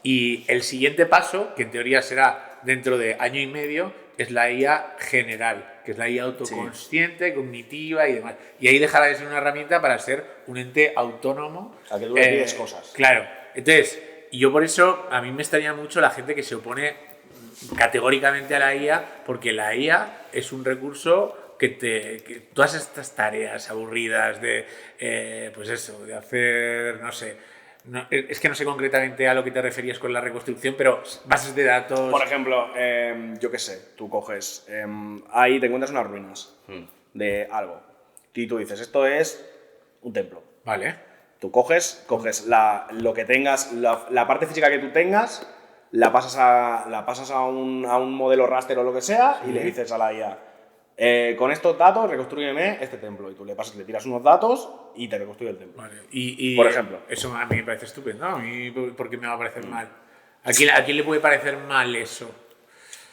y el siguiente paso, que en teoría será dentro de año y medio, es la IA general, que es la IA autoconsciente, cognitiva y demás. Y ahí dejará de ser una herramienta para ser un ente autónomo. A que tú le pides cosas. Claro. Entonces, y yo por eso, a mí me extraña mucho la gente que se opone categóricamente a la IA, porque la IA es un recurso que todas estas tareas aburridas de, pues eso, de hacer, no sé, es que no sé concretamente a lo que te referías con la reconstrucción, pero bases de datos... Por ejemplo, yo qué sé, tú coges, ahí te encuentras unas ruinas de algo y tú dices, esto es un templo. Vale. Tú coges lo que tengas, la parte física que tú tengas, la pasas a un modelo raster o lo que sea y le dices a la IA, con estos datos reconstrúyeme este templo, y tú le tiras unos datos y te reconstruye el templo. Vale. Y por ejemplo. Eso a mí me parece estupendo. A mí, ¿por qué me va a parecer mal? ¿A quién le puede parecer mal eso?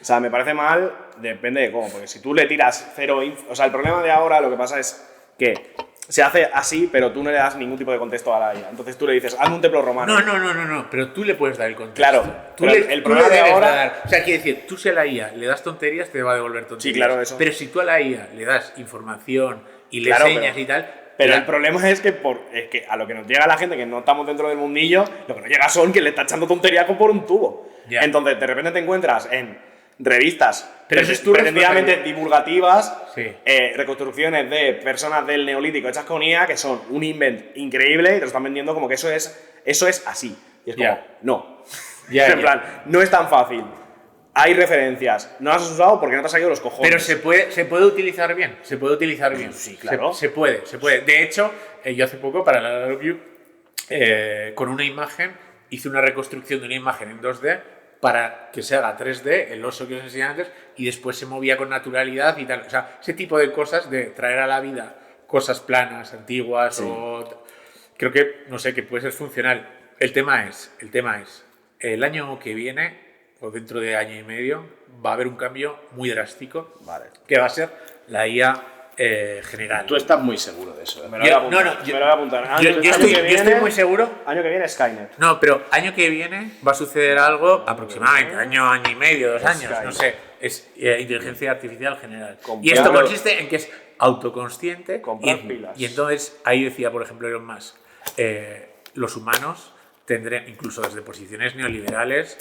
O sea, me parece mal, depende de cómo, porque si tú le tiras cero... O sea, el problema de ahora lo que pasa es que se hace así, pero tú no le das ningún tipo de contexto a la IA. Entonces tú le dices, hazme un templo romano. No, pero tú le puedes dar el contexto. Claro, tú pero le, el tú problema le de debes ahora- dar. O sea, quiere decir, tú si a la IA le das tonterías, te va a devolver tonterías. Sí, claro, eso. Pero si tú a la IA le das información y le Claro, enseñas pero- y tal... Pero la- el problema es que a lo que nos llega la gente que no estamos dentro del mundillo, lo que nos llega son que le está echando tonterías por un tubo. Ya. Entonces, de repente te encuentras en revistas Pero eso es tu pretendidamente responsabilidad. divulgativas, Sí. reconstrucciones de personas del Neolítico hechas con IA, que son un invent increíble y te lo están vendiendo como que eso es así. Y es como, Ya. no. Ya, En ya. plan, no es tan fácil. Hay referencias. No las has usado porque no te has salido los cojones. Pero se puede utilizar bien, se puede utilizar bien. Sí, claro. Se puede. De hecho, yo hace poco para la review, con una imagen, hice una reconstrucción de una imagen en 2D para que se haga 3D, el oso que os enseñé antes, y después se movía con naturalidad y tal. O sea, ese tipo de cosas de traer a la vida cosas planas, antiguas, creo que, no sé, que puede ser funcional. El tema es, el año que viene, o dentro de año y medio, va a haber un cambio muy drástico, Vale. que va a ser la IA general. Tú estás muy seguro de eso, ¿eh? Me lo voy a apuntar. yo- me lo voy a apuntar. yo estoy muy seguro. Año que viene Skynet. No, pero año que viene va a suceder algo aproximadamente, año y medio, 2 años, Skynet. no sé. Es inteligencia artificial general. Comprar- Y esto consiste en que es autoconsciente Comprar pilas. y entonces ahí decía, por ejemplo, Elon Musk, los humanos tendrán, incluso desde posiciones neoliberales,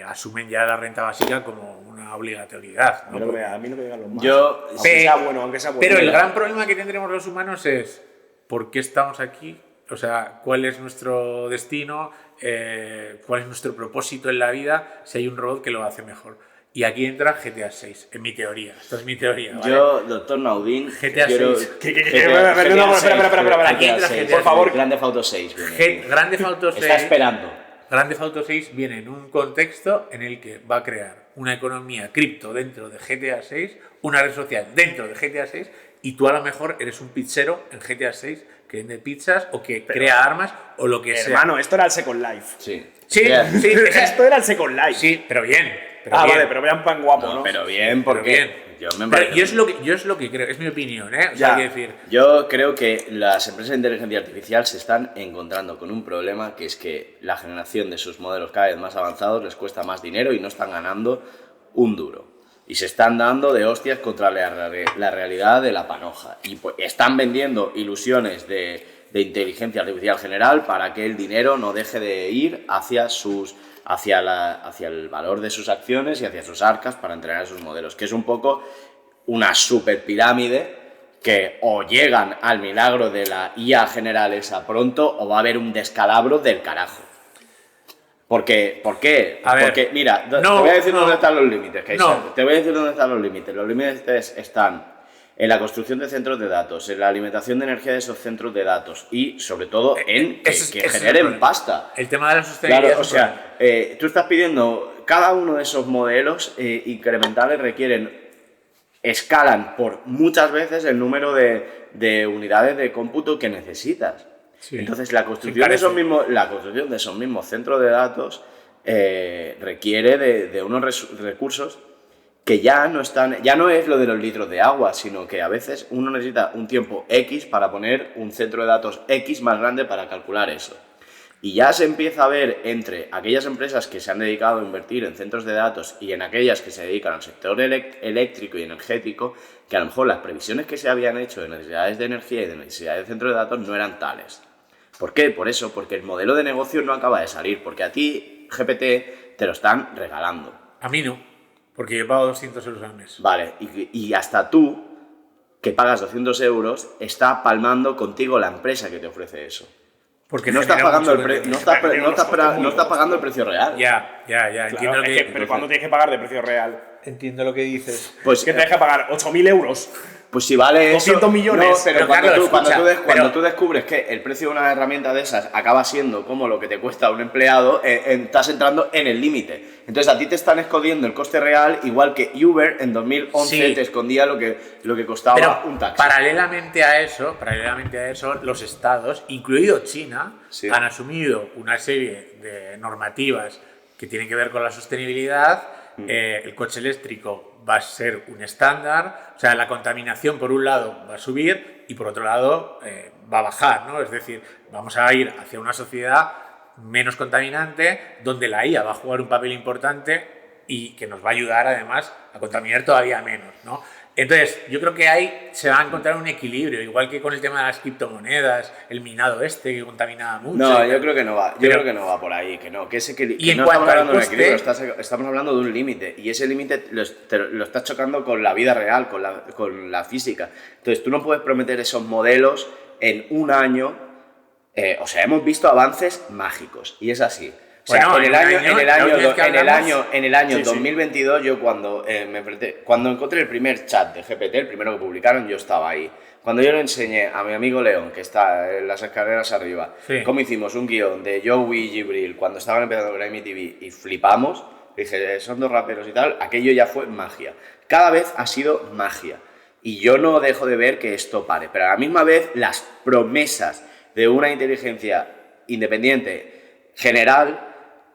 asumen ya la renta básica como una obligatoriedad, ¿no? A mí no me digan los más. Yo, Aunque sea bueno, aunque sea bueno. Pero el Mira, gran problema que tendremos los humanos es ¿por qué estamos aquí? O sea, ¿cuál es nuestro destino? ¿Cuál es nuestro propósito en la vida? Si hay un robot que lo hace mejor. Y aquí entra GTA 6, en mi teoría. Esto es mi teoría, ¿vale? yo, doctor Naudín, GTA quiero... 6. Espera, Aquí entra GTA 6, GTA por favor. Grande Theft Auto 6. viene. Grande Theft Auto 6. Está esperando. Grand Theft Auto 6 viene en un contexto en el que va a crear una economía cripto dentro de GTA 6, una red social dentro de GTA 6, y tú a lo mejor eres un pizzero en GTA 6 que vende pizzas o que crea armas o lo que sea. Hermano, esto era el Second Life. Sí. Sí, sí, Esto era el Second Life. sí, pero bien. Vale, pero vean pan guapo, ¿no? Pero bien, porque bien. yo me Pero parece- yo es lo que creo, es mi opinión, ¿eh? O sea, Ya. hay que decir, Yo creo que las empresas de inteligencia artificial se están encontrando con un problema, que es que la generación de sus modelos cada vez más avanzados les cuesta más dinero y no están ganando un duro. Y se están dando de hostias contra la realidad de la panoja. Y pues, están vendiendo ilusiones de inteligencia artificial general para que el dinero no deje de ir hacia el valor de sus acciones y hacia sus arcas para entrenar sus modelos, que es un poco una super pirámide que o llegan al milagro de la IA general esa pronto o va a haber un descalabro del carajo. ¿Por qué? A ver, Porque, mira, te no, voy a decir no. dónde están los límites, Kaiser. No. Te voy a decir dónde están los límites. Los límites están en la construcción de centros de datos, en la alimentación de energía de esos centros de datos y, sobre todo, en que ese es el generen problema. pasta. El tema de la sostenibilidad. Claro, o es un problema. sea, tú estás pidiendo, cada uno de esos modelos incrementales escalan por muchas veces el número de unidades de cómputo que necesitas. Sí. Entonces, la Sí, construcción de esos mismos centros de datos requiere de unos recursos que ya no es lo de los litros de agua, sino que a veces uno necesita un tiempo X para poner un centro de datos X más grande para calcular eso. Y ya se empieza a ver entre aquellas empresas que se han dedicado a invertir en centros de datos y en aquellas que se dedican al sector eléctrico y energético, que a lo mejor las previsiones que se habían hecho de necesidades de energía y de necesidades de centros de datos no eran tales. ¿Por qué? Por eso, porque el modelo de negocio no acaba de salir, porque a ti, GPT, te lo están regalando. A mí no, porque yo pago 200 euros al mes. Vale, y hasta tú, que pagas 200 euros, está palmando contigo la empresa que te ofrece eso. Porque No estás genera pagando mucho no contenido. estás pagando el precio real. Ya, entiendo Claro, lo que... pero ¿cuándo tienes que pagar de precio real? Entiendo lo que dices. Pues, ¿Qué te deja pagar? 8.000 euros. pues si vale 200 eso, millones. no, pero Pero, cuando, Carlos, cuando escucha, tú descubres que el precio de una herramienta de esas acaba siendo como lo que te cuesta un empleado, estás entrando en el límite. Entonces a ti te están escondiendo el coste real, igual que Uber en 2011 Sí. te escondía lo que costaba Pero un taxi. paralelamente a eso, los estados, incluido China, Sí. han asumido una serie de normativas que tienen que ver con la sostenibilidad. El coche eléctrico va a ser un estándar, o sea, la contaminación por un lado va a subir y por otro lado va a bajar, ¿no? Es decir, vamos a ir hacia una sociedad menos contaminante, donde la IA va a jugar un papel importante y que nos va a ayudar además a contaminar todavía menos, ¿no? Entonces, yo creo que ahí se va a encontrar un equilibrio, igual que con el tema de las criptomonedas, el minado que contaminaba mucho. No, y yo tal. creo que no va. Yo Pero- creo que no va por ahí, que no. Que ese Y que en no cuanto estamos hablando al de un equilibrio, coste- estamos hablando de un límite. Y ese límite lo estás chocando con la vida real, con la física. Entonces, tú no puedes prometer esos modelos en un año. O sea, hemos visto avances mágicos. Y es así. O sea, Bueno, en la última vez que hablamos- el año Sí, sí. 2022, yo cuando cuando encontré el primer chat de GPT, el primero que publicaron, yo estaba ahí. Cuando yo le enseñé a mi amigo León, que está en las escaleras arriba, Sí. cómo hicimos un guión de Joey y Gibril cuando estaban empezando con MTV y flipamos, dije, son dos raperos y tal, aquello ya fue magia. Cada vez ha sido magia. Y yo no dejo de ver que esto pare. Pero a la misma vez, las promesas de una inteligencia independiente general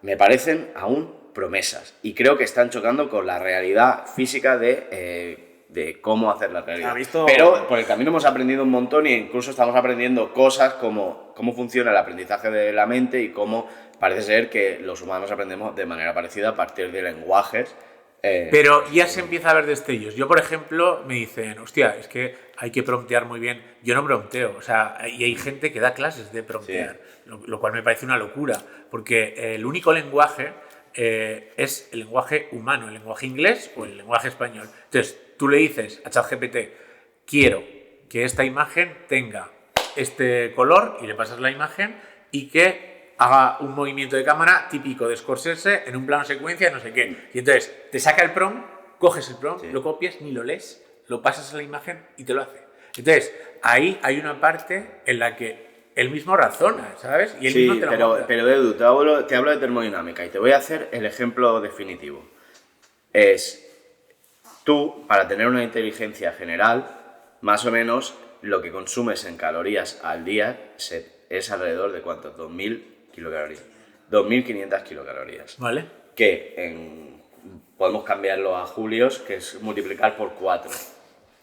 me parecen aún promesas. Y creo que están chocando con la realidad física de cómo hacer la realidad. ¿Ha visto? Pero por el camino hemos aprendido un montón e incluso estamos aprendiendo cosas como cómo funciona el aprendizaje de la mente y cómo parece ser que los humanos aprendemos de manera parecida a partir de lenguajes. Pero ya se empieza a ver destellos. Yo, por ejemplo, me dicen, hostia, es que hay que promptear muy bien. Yo no prompteo, o sea, y hay gente que da clases de promptear, lo cual me parece una locura, porque el único lenguaje es el lenguaje humano, el lenguaje inglés o el lenguaje español. Entonces, tú le dices a ChatGPT, quiero que esta imagen tenga este color, y le pasas la imagen, y que haga un movimiento de cámara típico de Scorsese en un plano secuencia, no sé qué. Y entonces te saca el prompt, coges el prompt, lo copias, ni lo lees, lo pasas a la imagen y te lo hace. Entonces, ahí hay una parte en la que él mismo razona, ¿sabes? Y él Sí, mismo te lo monta. pero Edu, te hablo de termodinámica y te voy a hacer el ejemplo definitivo. Tú, para tener una inteligencia general, más o menos lo que consumes en calorías al día es alrededor de ¿cuánto? 2.000 kilocalorías. 2.500 kilocalorías. Vale. Que podemos cambiarlo a julios, que es multiplicar por 4,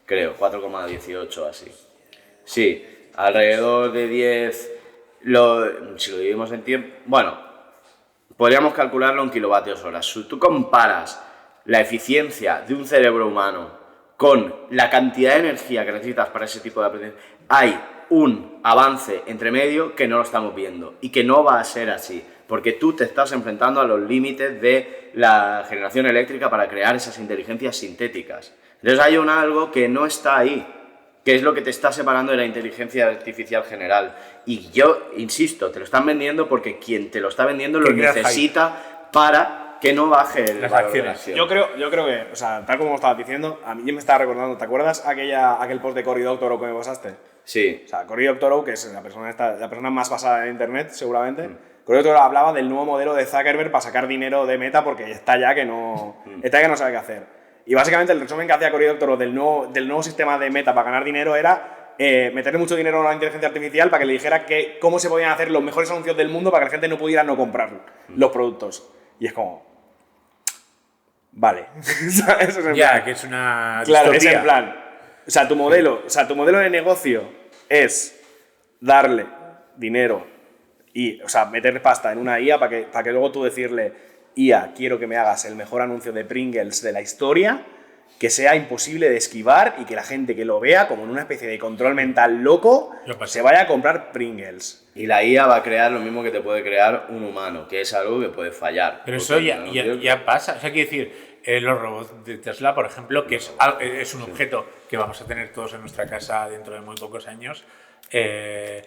creo, 4,18 así. Sí, alrededor de 10, si lo dividimos en tiempo, bueno, podríamos calcularlo en kilovatios hora. Si tú comparas la eficiencia de un cerebro humano con la cantidad de energía que necesitas para ese tipo de aprendizaje, hay un avance entre medio que no lo estamos viendo y que no va a ser así, porque tú te estás enfrentando a los límites de la generación eléctrica para crear esas inteligencias sintéticas. Entonces hay algo que no está ahí, que es lo que te está separando de la inteligencia artificial general. Y yo, insisto, te lo están vendiendo porque quien te lo está vendiendo lo necesita para que no baje el valor de la acción. Yo creo que, o sea, tal como estabas diciendo, a mí me estaba recordando, ¿te acuerdas aquel post de Cory Doctorow que me pasaste? Sí. O sea, Cory Doctorow, que es la persona más basada en internet, seguramente, Cory Doctorow hablaba del nuevo modelo de Zuckerberg para sacar dinero de Meta porque está ya que no sabe qué hacer. Y básicamente el resumen que hacía Cory Doctorow del nuevo sistema de Meta para ganar dinero era meterle mucho dinero a la inteligencia artificial para que le dijera cómo se podían hacer los mejores anuncios del mundo para que la gente no pudiera no comprar los productos. Y es como... Vale. Eso es ya, que es una claro, distopía. es en plan... O sea, tu modelo de negocio es darle dinero y, o sea, meter pasta en una IA para que luego tú decirle, IA, quiero que me hagas el mejor anuncio de Pringles de la historia, que sea imposible de esquivar y que la gente que lo vea como en una especie de control mental loco se vaya a comprar Pringles. Y la IA va a crear lo mismo que te puede crear un humano, que es algo que puede fallar. Pero eso ya pasa. O sea, quiero decir, los robots de Tesla, por ejemplo, que es un objeto que vamos a tener todos en nuestra casa dentro de muy pocos años, es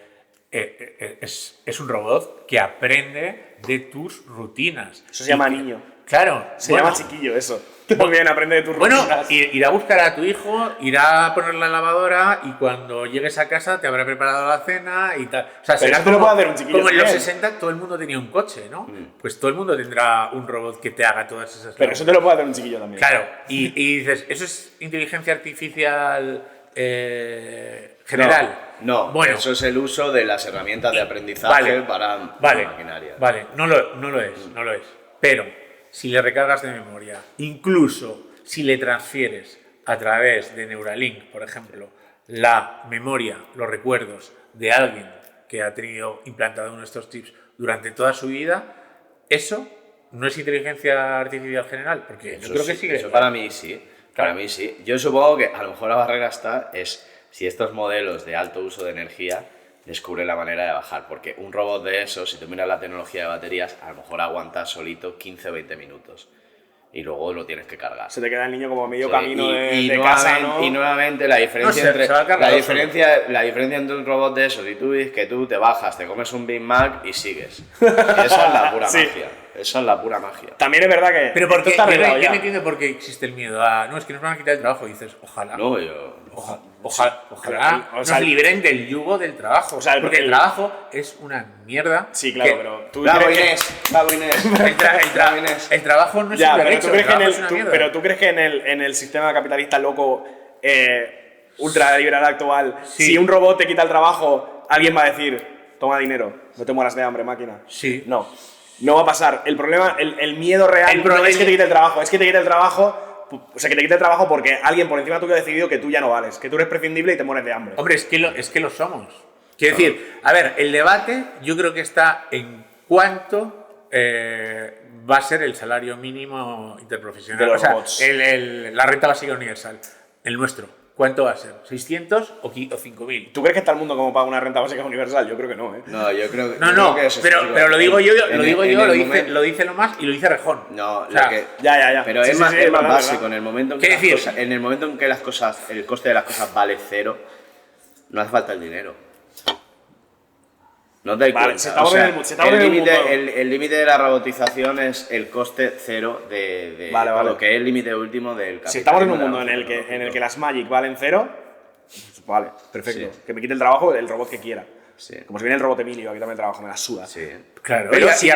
un robot que aprende de tus rutinas. Eso se llama niño. Claro. Se llama chiquillo eso. También aprende de tus rutinas. Bueno, irá a buscar a tu hijo, irá a poner la lavadora y cuando llegues a casa te habrá preparado la cena y tal. O sea, pero eso lo puede hacer un chiquillo. Como en los también. 60 todo el mundo tenía un coche, ¿no? Pues todo el mundo tendrá un robot que te haga todas esas cosas. Pero eso te lo puede hacer un chiquillo también. Claro, y dices, ¿eso es inteligencia artificial general? No, bueno, eso es el uso de las herramientas de aprendizaje para maquinaria. Vale, no lo es. Pero si le recargas de memoria, incluso si le transfieres a través de Neuralink, por ejemplo, la memoria, los recuerdos de alguien que ha tenido implantado uno de estos chips durante toda su vida, eso no es inteligencia artificial general, porque yo creo que sí. Eso para mí sí. Claro. Para mí sí. Yo supongo que a lo mejor la barrera está si estos modelos de alto uso de energía descubren la manera de bajar, porque un robot de esos, si tú miras la tecnología de baterías, a lo mejor aguanta solito 15 o 20 minutos y luego lo tienes que cargar. Se te queda el niño como medio camino de casa, ¿no? Y nuevamente la diferencia la diferencia entre un robot de esos y tú dices que tú te bajas, te comes un Big Mac y sigues. Esa es la pura magia. Esa es la pura magia. También es verdad que pero porque está arreglado yo no entiendo por qué existe el miedo a no, es que nos van a quitar el trabajo y dices, ojalá. No, Ojalá nos liberen del yugo del trabajo. O sea, porque el trabajo es una mierda. Sí, claro, pero tú Bravo Inés. El trabajo no es un derecho, pero tú crees que en el sistema capitalista loco ultraliberal actual, si un robot te quita el trabajo, alguien va a decir, toma dinero, no te mueras de hambre, máquina. Sí. No va a pasar. El problema, el miedo real no es que te quite el trabajo, es que te quite el trabajo. O sea, que te quite el trabajo porque alguien por encima tuyo ha decidido que tú ya no vales, que tú eres prescindible y te mueres de hambre. Hombre, es que lo somos. Quiero decir, a ver, el debate yo creo que está en cuánto va a ser el salario mínimo interprofesional. De los robots. La renta básica universal, el nuestro. ¿Cuánto va a ser? ¿600 o 5.000? ¿Tú crees que está el mundo como para una renta básica universal? Yo creo que no, ¿eh? No, yo creo que... No, pero lo digo yo, lo dice Lomás y lo dice Rejón. No, o sea, ya. Pero es más básico. En el momento en que el coste de las cosas vale cero, no hace falta el dinero. No te das cuenta. El límite de la robotización es el coste cero de lo que es el límite último del capital. Si estamos en un mundo en el que las Magic valen cero, pues vale, perfecto. Sí. Que me quite el trabajo el robot que quiera. Sí. Como si viene el robot Emilio, aquí también trabajo, me la suda. Sí. Claro, Pero si yo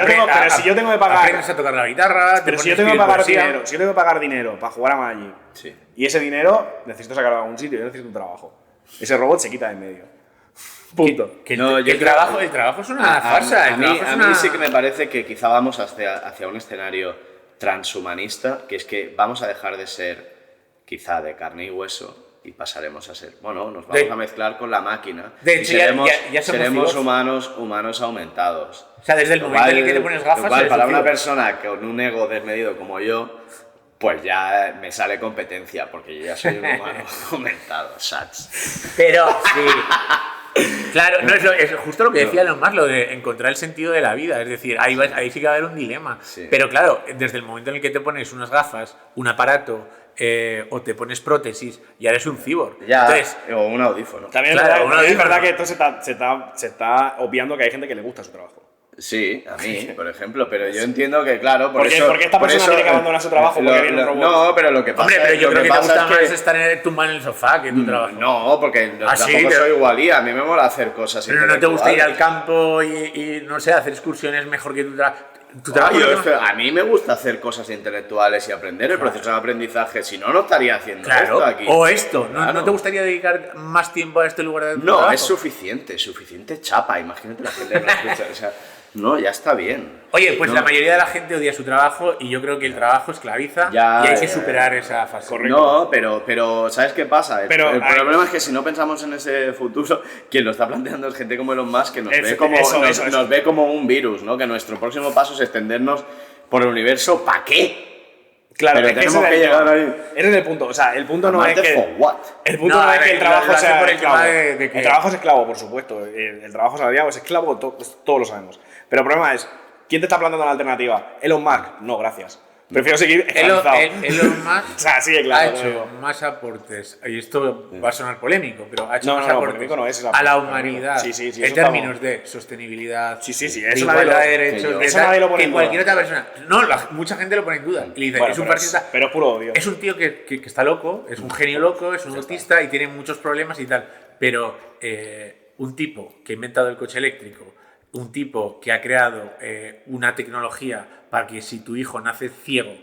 tengo que pagar... Aprendes a tocar la guitarra, Pero si yo tengo que pagar dinero, si yo tengo que pagar dinero para jugar a Magic, Sí. y ese dinero necesito sacarlo a algún sitio, yo necesito un trabajo. Ese robot se quita de en medio. Punto. El trabajo es una farsa. A mí sí que me parece que quizá vamos hacia un escenario transhumanista, que es que vamos a dejar de ser quizá de carne y hueso y pasaremos a ser, bueno, nos vamos a mezclar con la máquina de y hecho, seremos humanos aumentados. O sea, desde el momento en el que te pones gafas... Para una persona con un ego desmedido como yo, pues ya me sale competencia, porque yo ya soy un humano aumentado, Sats. Pero sí. Claro, no, es justo lo que decía Elon Musk, lo de encontrar el sentido de la vida. Es decir, ahí sí que va a haber un dilema. Sí. Pero claro, desde el momento en el que te pones unas gafas, un aparato o te pones prótesis, ya eres un cyborg. Ya, Entonces, o un audífono. También es verdad que esto se está obviando que hay gente que le gusta su trabajo. Sí, a mí, por ejemplo, pero yo entiendo que, claro, ¿Por qué esta persona tiene que abandonar su trabajo porque viene un robot? No, pero lo que pasa hombre, pero yo creo que te gusta más es que... estar tumbado en el sofá que tu trabajo. No, porque tampoco soy igualía, a mí me mola hacer cosas. Pero no te gusta ir al campo y no sé, hacer excursiones mejor que tu trabajo. A mí me gusta hacer cosas intelectuales y aprender el proceso de aprendizaje, si no, no estaría haciendo esto aquí. O esto, Claro. ¿No te gustaría dedicar más tiempo a este lugar de tu No, trabajo? es suficiente chapa, imagínate la gente que no escucha, o sea, no, ya está bien. Oye, pues No. la mayoría de la gente odia su trabajo y yo creo que el trabajo esclaviza y hay que superar esa fase. No, pero ¿sabes qué pasa? El Pero problema es que si no pensamos en ese futuro, quien lo está planteando es gente como Elon Musk, que nos ve como un virus, ¿no? Que nuestro próximo paso es extendernos por el universo. ¿Para qué? Claro, pero tenemos que llegar ahí. Ese es el punto. O sea, el punto no es Amarte que... for what? El punto no es que el trabajo sea por el esclavo. tema de que... El trabajo es esclavo, por supuesto. El trabajo salariado es esclavo, todos lo sabemos. Pero el problema es, ¿quién te está planteando la alternativa? ¿Elon Musk? No, gracias. Prefiero seguir esclavizado. Elon Musk O sea, sí, claro. ha hecho más aportes, y esto va a sonar polémico, pero ha hecho más polémico no es, a la humanidad Sí, en términos de sostenibilidad, Sí, de eso igualdad de derechos, eso nadie lo pone que en duda. cualquier otra persona. No, mucha gente lo pone en duda. Y le dice, Bueno, es un pero fascista. pero es puro odio. Es un tío que está loco, es un genio loco, es un autista y tiene muchos problemas y tal. Pero un tipo que ha inventado el coche eléctrico, un tipo que ha creado una tecnología para que si tu hijo nace ciego,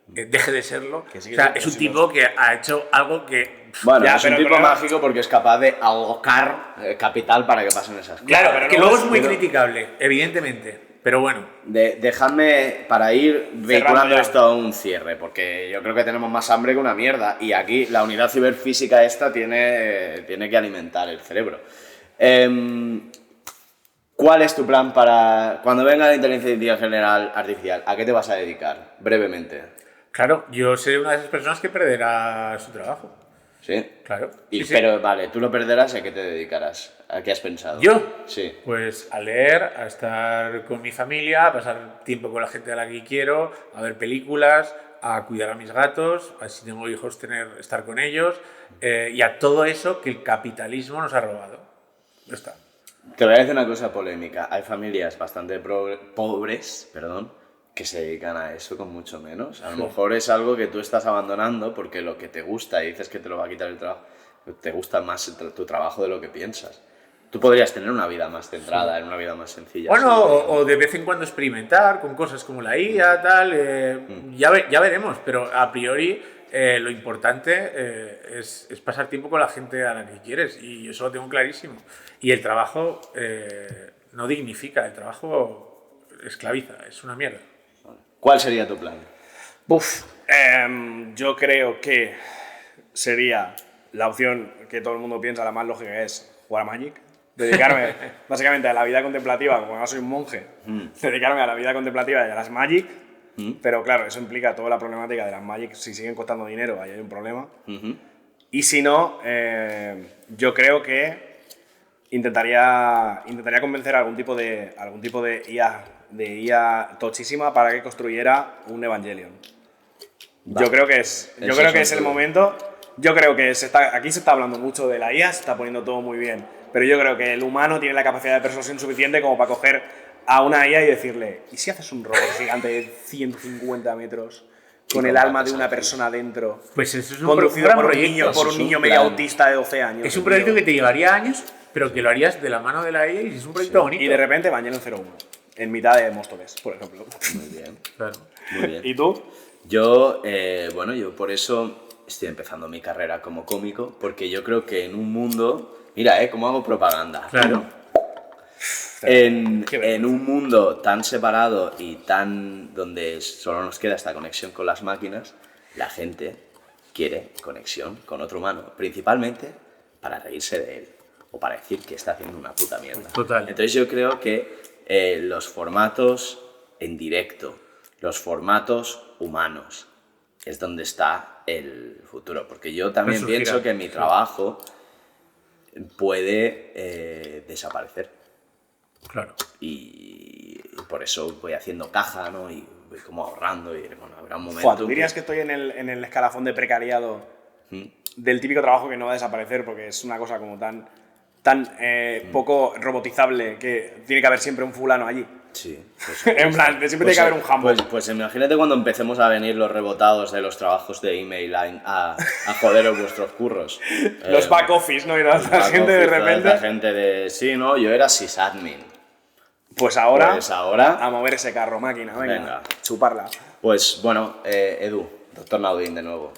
deje de serlo. O sea, es un tipo que ha hecho algo que... Bueno, Ya, es un pero tipo el problema- mágico porque es capaz de alocar capital para que pasen esas cosas. Claro, pero que no luego es- es muy pero- criticable, evidentemente. Pero bueno, Dejadme para ir vehiculando ya. esto a un cierre, porque yo creo que tenemos más hambre que una mierda y aquí la unidad ciberfísica esta tiene que alimentar el cerebro. ¿Cuál es tu plan para cuando venga la inteligencia general artificial? ¿A qué te vas a dedicar? Brevemente. claro, yo seré una de esas personas que perderá su trabajo. ¿Sí? Claro. Y, Sí, sí. Pero vale, tú lo perderás, ¿a qué te dedicarás? ¿A qué has pensado? ¿Yo? Sí. Pues a leer, a estar con mi familia, a pasar tiempo con la gente a la que quiero, a ver películas, a cuidar a mis gatos, a si tengo hijos estar con ellos y a todo eso que el capitalismo nos ha robado. Ya está. Te voy a decir una cosa polémica. Hay familias bastante pobres, que se dedican a eso con mucho menos. A lo mejor es algo que tú estás abandonando porque lo que te gusta y dices que te lo va a quitar el trabajo, te gusta más tu trabajo de lo que piensas. Tú podrías tener una vida más centrada, en una vida más sencilla. Bueno, sí. o de vez en cuando experimentar con cosas como la IA, tal, ya veremos, pero a priori lo importante es pasar tiempo con la gente a la que quieres y eso lo tengo clarísimo. Y el trabajo no dignifica, el trabajo esclaviza, es una mierda. ¿Cuál sería tu plan? Yo creo que sería la opción que todo el mundo piensa, la más lógica es jugar a Magic. Dedicarme básicamente a la vida contemplativa, como no soy un monje, dedicarme a la vida contemplativa y a las Magic. Pero claro, eso implica toda la problemática de las Magic. Si siguen costando dinero, ahí hay un problema. Y si no, yo creo que intentaría convencer a algún tipo de IA tochísima para que construyera un Evangelion. Yo creo que es el momento. Yo creo que aquí se está hablando mucho de la IA, se está poniendo todo muy bien, pero yo creo que el humano tiene la capacidad de persuasión suficiente como para coger a una IA y decirle, ¿y si haces un robot gigante de 150 metros con el alma de una persona dentro, Pues eso es conducido gran por un proyecto. niño medio autista de 12 años? Es un proyecto que te llevaría años, pero que lo harías de la mano de la IA y es un proyecto bonito. Y de repente Evangelion 01, en mitad de Móstoles, por ejemplo. Muy bien. Claro. Muy bien. ¿Y tú? Yo por eso estoy empezando mi carrera como cómico, porque yo creo que en un mundo... Mira, cómo hago propaganda. Claro. En un mundo tan separado y tan donde solo nos queda esta conexión con las máquinas, la gente quiere conexión con otro humano, principalmente para reírse de él o para decir que está haciendo una puta mierda. Total. Entonces yo creo que los formatos en directo, los formatos humanos, es donde está el futuro. Porque yo también pienso que mi trabajo puede desaparecer. Claro. Y por eso voy haciendo caja, ¿no? Y voy como ahorrando y bueno, habrá un momento... ¿Tú dirías que estoy en el escalafón de precariado del típico trabajo que no va a desaparecer porque es una cosa como tan poco robotizable que tiene que haber siempre un fulano allí? Sí. En plan, siempre tiene que haber un jambo. Pues imagínate cuando empecemos a venir los rebotados de los trabajos de email a joderos vuestros curros. Los back office, ¿no? Y la gente de repente... La gente de... Sí, ¿no? Yo era sysadmin. Pues ahora a mover ese carro, máquina, venga. Chuparla. Pues bueno, Edu, doctor Naudín de nuevo,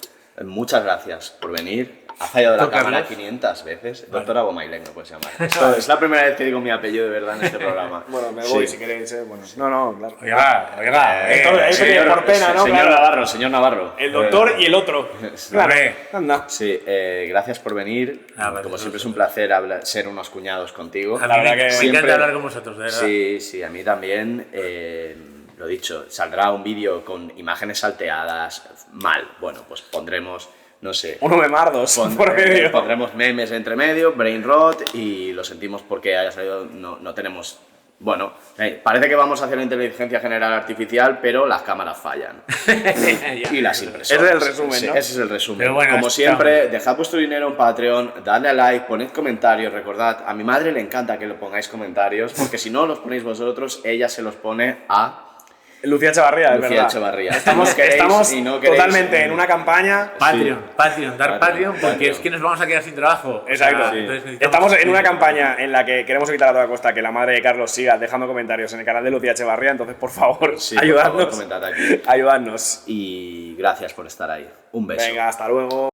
muchas gracias por venir. Ha fallado la cámara 500 veces. Vale. Doctor Abomailek no puedes llamar. Esto es la primera vez que digo mi apellido de verdad en este programa. Bueno, me voy si queréis, Bueno, no, claro. Oiga. Esto viene por pena, ¿no? Señor Navarro. El doctor y el otro. Claro. Anda. Sí, gracias por venir. Como siempre es un placer ser unos cuñados contigo. La verdad que me encanta hablar con vosotros, de verdad. Sí, a mí también. Lo dicho, saldrá un vídeo con imágenes salteadas, mal. Bueno, pues pondremos... No sé. Uno memardos por medio. Pondremos memes entre medio, brain rot, y lo sentimos porque haya salido, no tenemos... Bueno, parece que vamos a hacer una inteligencia general artificial, pero las cámaras fallan. Y las impresoras. Ese es el resumen, ¿no? Ese es el resumen. Pero bueno, como siempre, dejad vuestro dinero en Patreon, dadle a like, poned comentarios, recordad, a mi madre le encanta que le pongáis comentarios, porque si no los ponéis vosotros, ella se los pone a... Lucía Echevarría, es verdad. Echevarría. Estamos totalmente en una campaña. Patreon, dar Patreon, porque es que nos vamos a quedar sin trabajo. Exacto. Estamos en una campaña en la que queremos evitar a toda costa que la madre de Carlos siga dejando comentarios en el canal de Lucía Echevarría, entonces por favor, ayudadnos. Comentad aquí. Ayudadnos. Y gracias por estar ahí. Un beso. Venga, hasta luego.